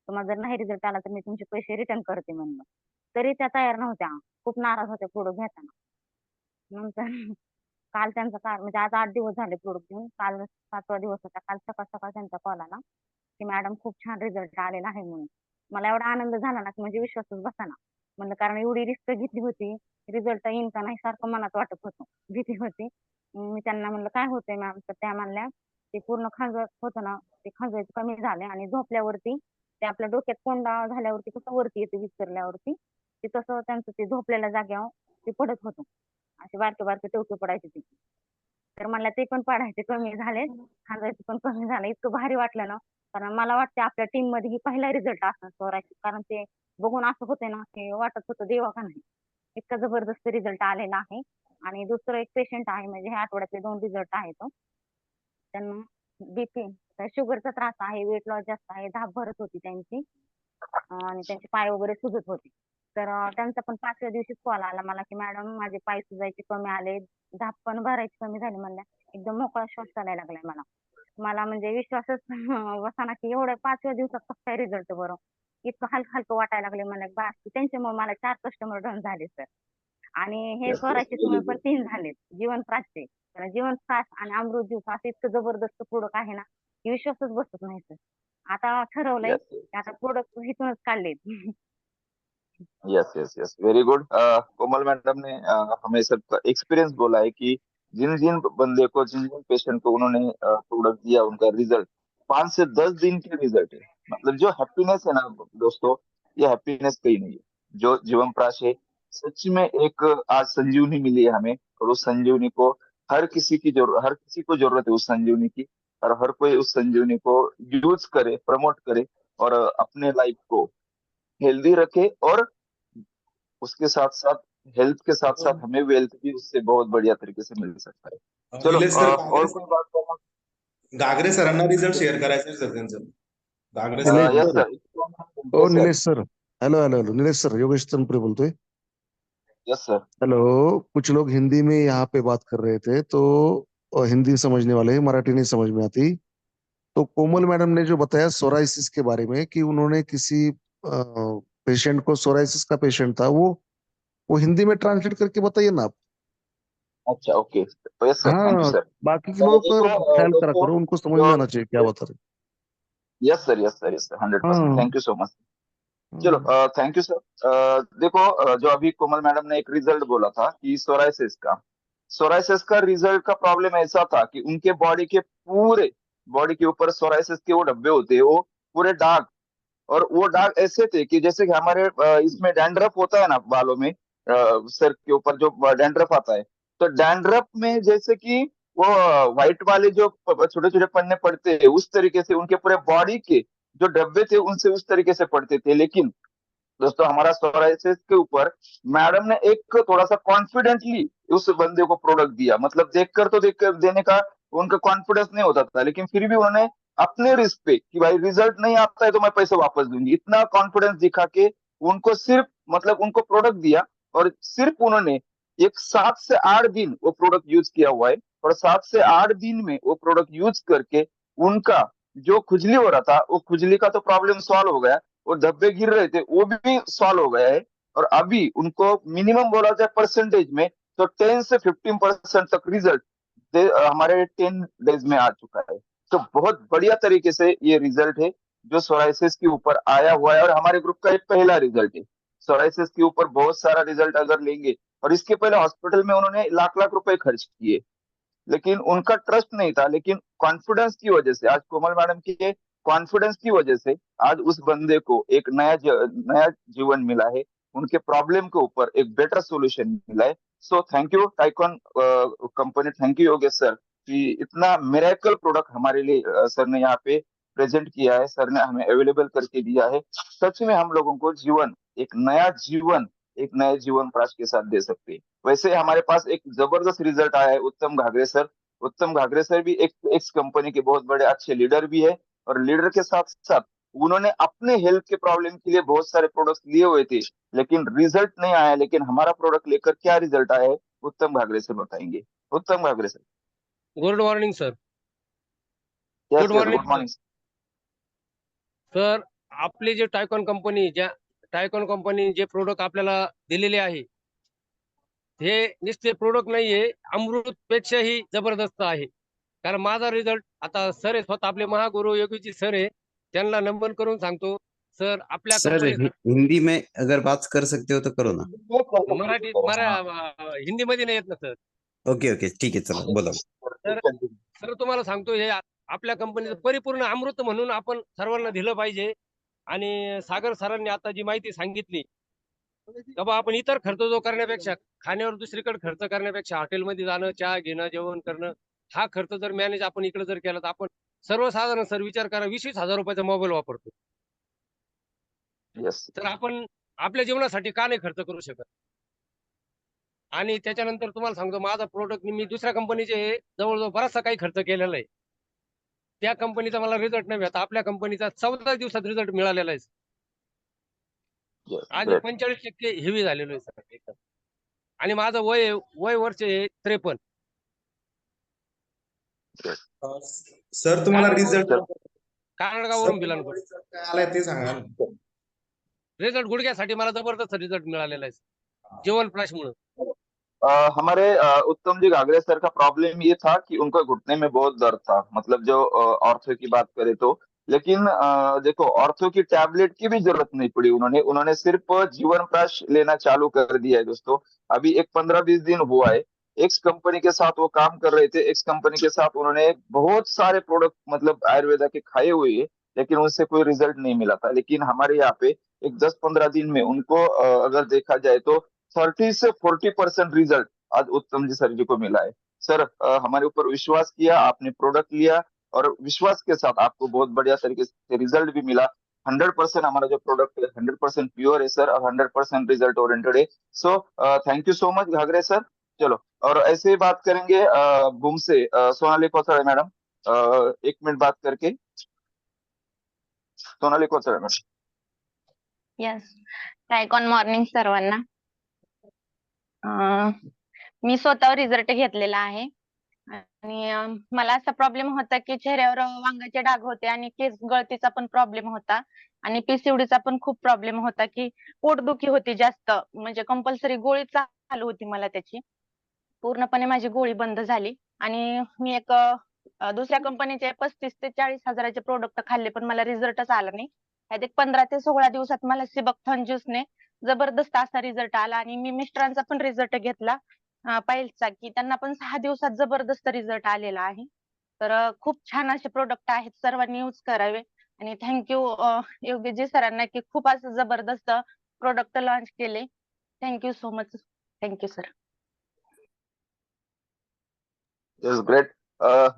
तुम्हाला जर नाही रिझल्ट आला तर मी तुमचे पैसे रिटर्न करते म्हणलं. तरी त्या तयार नव्हत्या, खूप नाराज होत्या प्रोडक्ट घेताना. नंतर काल त्यांचा म्हणजे आज 8 दिवस झाले प्रोडक्ट घेऊन, काल 7वा दिवस होता. काल सकाळ सकाळ त्यांचा कॉल आला की मॅडम खूप छान रिझल्ट आलेला आहे म्हणून. मला एवढा आनंद झाला ना की म्हणजे विश्वासच बसाना. म्हणलं कारण एवढी रिस्क घेतली होती, रिझल्ट येईन का नाही सारखं मनात वाटत होतं, भीती होती. मी त्यांना म्हणलं काय होतंय मॅम, तर त्या म्हणल्या ते पूर्ण खाजवत होतं ना, ते खाजवायचं कमी झाले, आणि झोपल्यावरती ते आपल्या डोक्यात कोंडा झाल्यावरती कसं वरती येते विसरल्यावरती, ते तसं त्यांचं ते झोपलेल्या जागेवर ते पडत होतं. असे बारके बारके टवके पडायचे ते. तर मला ते पण पडायचे कमी झाले, खाजवायचं पण कमी झालं. इतकं भारी वाटलं ना, कारण मला वाटतं आपल्या टीम मध्ये ही पहिला रिझल्ट असणार स्वराची, कारण ते बघून असं होते ना की वाटत होतं देवा का नाही, इतका जबरदस्त रिझल्ट आलेला आहे. आणि दुसरं एक पेशंट आहे, म्हणजे ह्या आठवड्यातले 2 रिझल्ट आहेत. त्यांना बीपी काय शुगरचा त्रास आहे, वेट लॉस जास्त आहे, धाप भरत होती त्यांची आणि त्यांचे पाय वगैरे सुजत होते. तर त्यांचा पण 5व्या दिवशीच कॉल आला मला, की मॅडम माझे पाय सुजायचे कमी आले, धाप पण भरायची कमी झाली म्हणल्या. एकदम मोकळा श्वास चालायला लागलाय मला. मला म्हणजे विश्वासच बसेना, की एवढ्या 5व्या दिवसात कसं काय रिझल्ट बरं. इतकं हलकं-हलकं वाटायला लागले मला. बास त्यांच्यामुळे मला 4 कस्टमर डन झाले सर. आणि हे येस येस, स्वराशीमुळे पण 3 झालेत. जीवनफ्रासचे. तर जीवनफ्रास आणि अमृत ज्यूस असं इतकं जबरदस्त प्रोडक्ट आहे ना, की विश्वासच बसत नाही सर. आता ठरवलंय, येस की आता प्रोडक्ट इथूनच काढलेत. Yes yes yes, very good. Komal madam ने हमें सबका एक्सपीरियंस बोला है कि जिन जिन बंदे को, जिन जिन पेशेंट को उन्होंने प्रोडक्ट दिया, उनका रिजल्ट 5 से 10 दिन के रिजल्ट है। मतलब जो हैप्पीनेस है ना दोस्तों, ये हैप्पीनेस कहीं नहीं है। जो जीवन प्राश है, सच में एक आज संजीवनी मिली है हमें, और उस संजीवनी को हर किसी को जरूरत है उस संजीवनी की। और हर कोई उस संजीवनी को यूज करे, प्रमोट करे, और अपने लाइफ को हेल्दी रखे, और उसके साथ साथ हेल्थ के साथ साथ हमें वेल्थ भी उससे बहुत बढ़िया तरीके से मिल सकता है। चलो निलेश सर, और कोई बात करना? घागरे सरांना रिझल्ट शेअर करायचे सर त्यांचं। Ghagare sir, Nilesh yes sir, sir, ओ yes sir, Nilesh sir, hello hello hello, Nilesh sir, Yogesh Tanpure बोलतोय। Yes sir. हेलो। कुछ लोग हिंदी में यहाँ पे बात कर रहे थे, तो हिंदी समझने वाले, मराठी नहीं समझ में आती। तो कोमल मैडम ने जो बताया सोराइसिस के बारे में, कि उन्होंने किसी पेशेंट को, सोराइसिस का पेशेंट था वो हिंदी में ट्रांसलेट करके बताइए ना आप। अच्छा, okay, yes sir, thank you हाँ, सर। बाकी के लोगों देखो का ख्याल करा दोस्तों, करो, उनको समझ में जो आना चाहिए क्या बता रहे। Yes sir, yes sir, yes sir, 100%, हाँ थैंक यू सो मच। चलो, हाँ थैंक यू सर। देखो, जो अभी कोमल मैडम ने एक रिजल्ट बोला था कि सोराइसिस का रिजल्ट का प्रॉब्लम ऐसा था कि उनके पूरे बॉडी के ऊपर सोराइसिस के वो धब्बे होते हैं, वो पूरे दाग, और वो दाग ऐसे थे कि जैसे कि हमारे इसमें डैंड्रफ होता है ना बालों में, सर के ऊपर जो डैंड्रफ आता है, तो डैंड्रफ में जैसे कि वो व्हाइट वाले जो छोटे छोटे पन्ने पड़ते हैं, उस तरीके से उनके पूरे बॉडी के जो डब्बे थे उनसे उस तरीके से पड़ते थे। लेकिन दोस्तों, हमारा सोराइसिस के ऊपर मैडम ने एक थोड़ा सा कॉन्फिडेंटली उस बंदे को प्रोडक्ट दिया। मतलब देख कर देने का उनका कॉन्फिडेंस नहीं होता था, लेकिन फिर भी उन्होंने अपने रिस्क पे, कि भाई रिजल्ट नहीं आता है तो मैं पैसे वापस दूंगी, इतना कॉन्फिडेंस दिखा के उनको सिर्फ, मतलब उनको प्रोडक्ट दिया, और सिर्फ उन्होंने एक 7 से 8 दिन वो प्रोडक्ट यूज किया हुआ है, और 7 से 8 दिन में वो प्रोडक्ट यूज करके उनका जो खुजली हो रहा था, वो खुजली का तो प्रॉब्लम सॉल्व हो गया, वो धब्बे गिर रहे थे वो भी सॉल्व हो गया है। और अभी उनको मिनिमम बोला जाए परसेंटेज में, तो 10 से 15% तक रिजल्ट हमारे 10 डेज में आ चुका है। तो बहुत बढ़िया तरीके से ये रिजल्ट है जो सोराइसिस के ऊपर आया हुआ है, और हमारे ग्रुप का ये पहला रिजल्ट है। सोराइसिस के ऊपर बहुत सारा रिजल्ट अगर लेंगे, और इसके पहले हॉस्पिटल में उन्होंने लाख लाख रुपए खर्च किए, लेकिन उनका ट्रस्ट नहीं था, लेकिन कॉन्फिडेंस की वजह से, आज कोमल मैडम के कॉन्फिडेंस की वजह से आज उस बंदे को एक नया जीवन मिला है, उनके प्रॉब्लम के ऊपर एक बेटर सॉल्यूशन मिला है। So thank you tycoon company, thank you Yogesh sir, कि इतना मिरेकल प्रोडक्ट हमारे लिए सर ने यहाँ पे प्रेजेंट किया है, सर ने हमें अवेलेबल करके दिया है। सच में हम लोगों को एक नए जीवन प्राश के साथ दे सकते हैं। वैसे हमारे पास एक जबरदस्त रिजल्ट आया है उत्तम घाघरे सर। उत्तम घाघरे सर भी एक एक्स कंपनी के बहुत बड़े अच्छे लीडर भी है, और लीडर के साथ साथ उन्होंने अपने हेल्थ के प्रॉब्लम के लिए बहुत सारे प्रोडक्ट्स लिए हुए थे, लेकिन रिजल्ट नहीं आया। लेकिन हमारा प्रोडक्ट लेकर क्या रिजल्ट आया है, उत्तम घाघरे सर बताएंगे। Uttam Ghaghare sir. Good morning sir. Yes good yes, morning good morning. Sir, आपली जे टायकॉन कंपनी जे प्रोडक्ट आपल्याला दिलेले आहे, हे नुसते प्रोडक्ट नाहीये, अमृत पेक्षाही जबरदस्त आहे। कारण माझा रिझल्ट, आता सर आहे स्वतः आपले महागुरु योगीजी सर आहे, त्यांना नमन करून सांगतो सर, आपल्या सर कंपनी हिंदी में अगर बात कर सकते हो तो करो ना। हिंदी मध्ये नाही येत ना सर। ओके ओके, ठीक है, चलो बोलो। तर सर तुम्हाला सांगतो, हे आपल्या कंपनीचं परिपूर्ण अमृत म्हणून आपण सर्वांना दिलं पाहिजे। आणि सागर सरांनी आता जी माहिती सांगितली, बाबा आपण इतर खर्च जो करण्यापेक्षा, खाण्यावर दुसरीकडे खर्च करण्यापेक्षा हॉटेलमध्ये जाणं, चहा घेणं, जेवण करणं, हा खर्च जर मॅनेज आपण इकडे जर केला, तर आपण सर्वसाधारण सर विचार करा, 20,000 रुपयाचा मोबाईल वापरतो, यस तर आपण आपल्या जीवनासाठी का नाही खर्च करू शकत? आणि त्याच्यानंतर तुम्हाला सांगतो, माझा प्रोडक्ट मी दुसऱ्या कंपनीचे जवळजवळ बराचसा काही खर्च केलेला आहे, त्या कंपनीचा मला रिझल्ट नाही भेटत, आपल्या कंपनीचा 14 दिवसात रिझल्ट मिळालेला आहे आणि Great. 45% हेवी झालेलो आहे सर एकदम. आणि माझं वय वर्ष आहे 53. सर तुम्हाला रिझल्ट कारणगावरून बिलानपूर काय आलाय ते सांगा ना. रिझल्ट गुडघ्यासाठी मला जबरदस्त रिझल्ट मिळालेला आहे जीवन फ्लॅशमुळे. हमारे उत्तम जी घाघरे सर का प्रॉब्लम ये था कि उनको घुटने में बहुत दर्द था, मतलब जो ऑर्थो की बात करें तो। लेकिन देखो, ऑर्थो की टैबलेट की भी जरूरत नहीं पड़ी, उन्होंने सिर्फ जीवन प्रकाश लेना चालू कर दिया है दोस्तों। अभी एक 15-20 दिन हुआ है। एक्स कंपनी के साथ वो काम कर रहे थे, एक्स कंपनी के साथ उन्होंने बहुत सारे प्रोडक्ट मतलब आयुर्वेदा के खाए हुए हैं, लेकिन उनसे कोई रिजल्ट नहीं मिला था। लेकिन हमारे यहाँ पे एक 10-15 दिन में उनको अगर देखा जाए तो 30 से 40% रिजल्ट आज उत्तम जी सर जी को मिला है। सर, हमारे ऊपर विश्वास किया, आपने प्रोडक्ट लिया और विश्वास के साथ आपको बहुत बढ़िया तरीके से रिजल्ट भी मिला। 100% हमारा जो प्रोडक्ट है 100% प्योर है सर, और 100% रिजल्ट ओरिएंटेड है। So thank you so much Ghaghare sir. चलो, और ऐसे ही बात करेंगे बूम से सोनाली कोथड़े मैडम, 1 मिनट बात करके। सोनाली कोथड़े मैडम। यस, टायकॉन मॉर्निंग सर्वांना. मी स्वतः रिझल्ट घेतलेला आहे आणि मला असा प्रॉब्लेम होता की चेहऱ्यावर वांगाचे डाग होते आणि केस गळतीचा पण प्रॉब्लेम होता आणि पीसीओडीचा पण खूप प्रॉब्लेम होता की पोटदुखी होती जास्त, म्हणजे कंपल्सरी गोळी चालू होती मला त्याची. पूर्णपणे माझी गोळी बंद झाली आणि मी एक दुसऱ्या कंपनीचे 35 ते 40 हजाराचे प्रोडक्ट खाल्ले, पण मला रिझल्टच आला नाही. त्यात एक 15 ते 16 दिवसात मला सिबकथॉन ज्यूसने जबरदस्त असा रिझल्ट आला आणि मी मिस्टरांचा पण रिझल्ट घेतला पायलचा, की त्यांना पण 6 दिवसात जबरदस्त रिझल्ट आलेला आहे. तर खूप छान असे प्रोडक्ट आहेत, सर्वांनी यूज करावे. आणि थँक्यू योगेशजी सरांना की खूप असं जबरदस्त प्रोडक्ट लॉन्च केले. Thank you so much. Thank you sir. Great.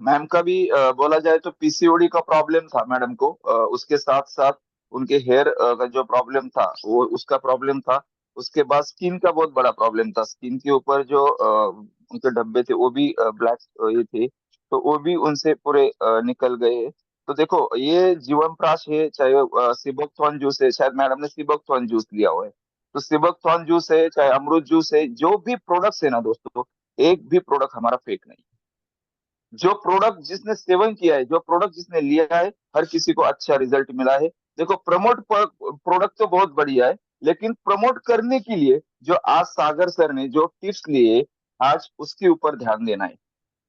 Ma'am का भी बोला जाए तो पीसीओडी का प्रॉब्लम था मैडम को, उसके साथ साथ उनके हेयर का जो प्रॉब्लम था वो उसका प्रॉब्लम था। उसके बाद स्किन का बहुत बड़ा प्रॉब्लम था, स्किन के ऊपर जो उनके धब्बे थे वो भी ब्लैक ये थे, तो वो भी उनसे पूरे निकल गए। तो देखो, ये जीवन प्राश है, चाहे सिबकथॉन जूस है, शायद मैडम ने सिबकथॉन जूस लिया हुआ है, तो सिबकथॉन जूस है, चाहे अमरूद जूस है, जो भी प्रोडक्ट्स है ना दोस्तों, एक भी प्रोडक्ट हमारा फेक नहीं। जो प्रोडक्ट जिसने सेवन किया है, जो प्रोडक्ट जिसने लिया है, हर किसी को अच्छा रिजल्ट मिला है। देखो, प्रोडक्ट तो बहुत बढ़िया है, लेकिन प्रमोट करने के लिए जो आज सागर सर ने जो टिप्स लिए, आज उसके ऊपर ध्यान देना है।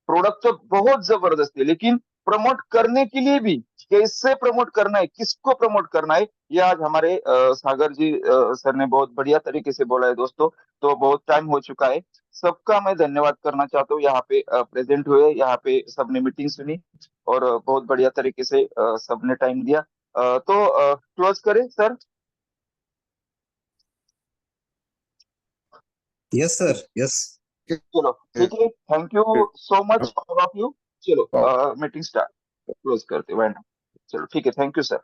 प्रोडक्ट तो बहुत जबरदस्त है, लेकिन प्रमोट करने के लिए भी कैसे प्रमोट करना है, किसको प्रमोट करना है, ये आज हमारे सागर जी सर ने बहुत बढ़िया तरीके से बोला है दोस्तों। तो बहुत टाइम हो चुका है, सबका मैं धन्यवाद करना चाहता हूँ। यहाँ पे प्रेजेंट हुए, यहाँ पे सबने मीटिंग सुनी और बहुत बढ़िया तरीके से सबने टाइम दिया। तो क्लोज करें सर। Yes sir, yes. चलो ठीक है, thank you so much all of you. चलो मीटिंग स्टार्ट क्लोज करते हैं। चलो ठीक है, थैंक यू सर।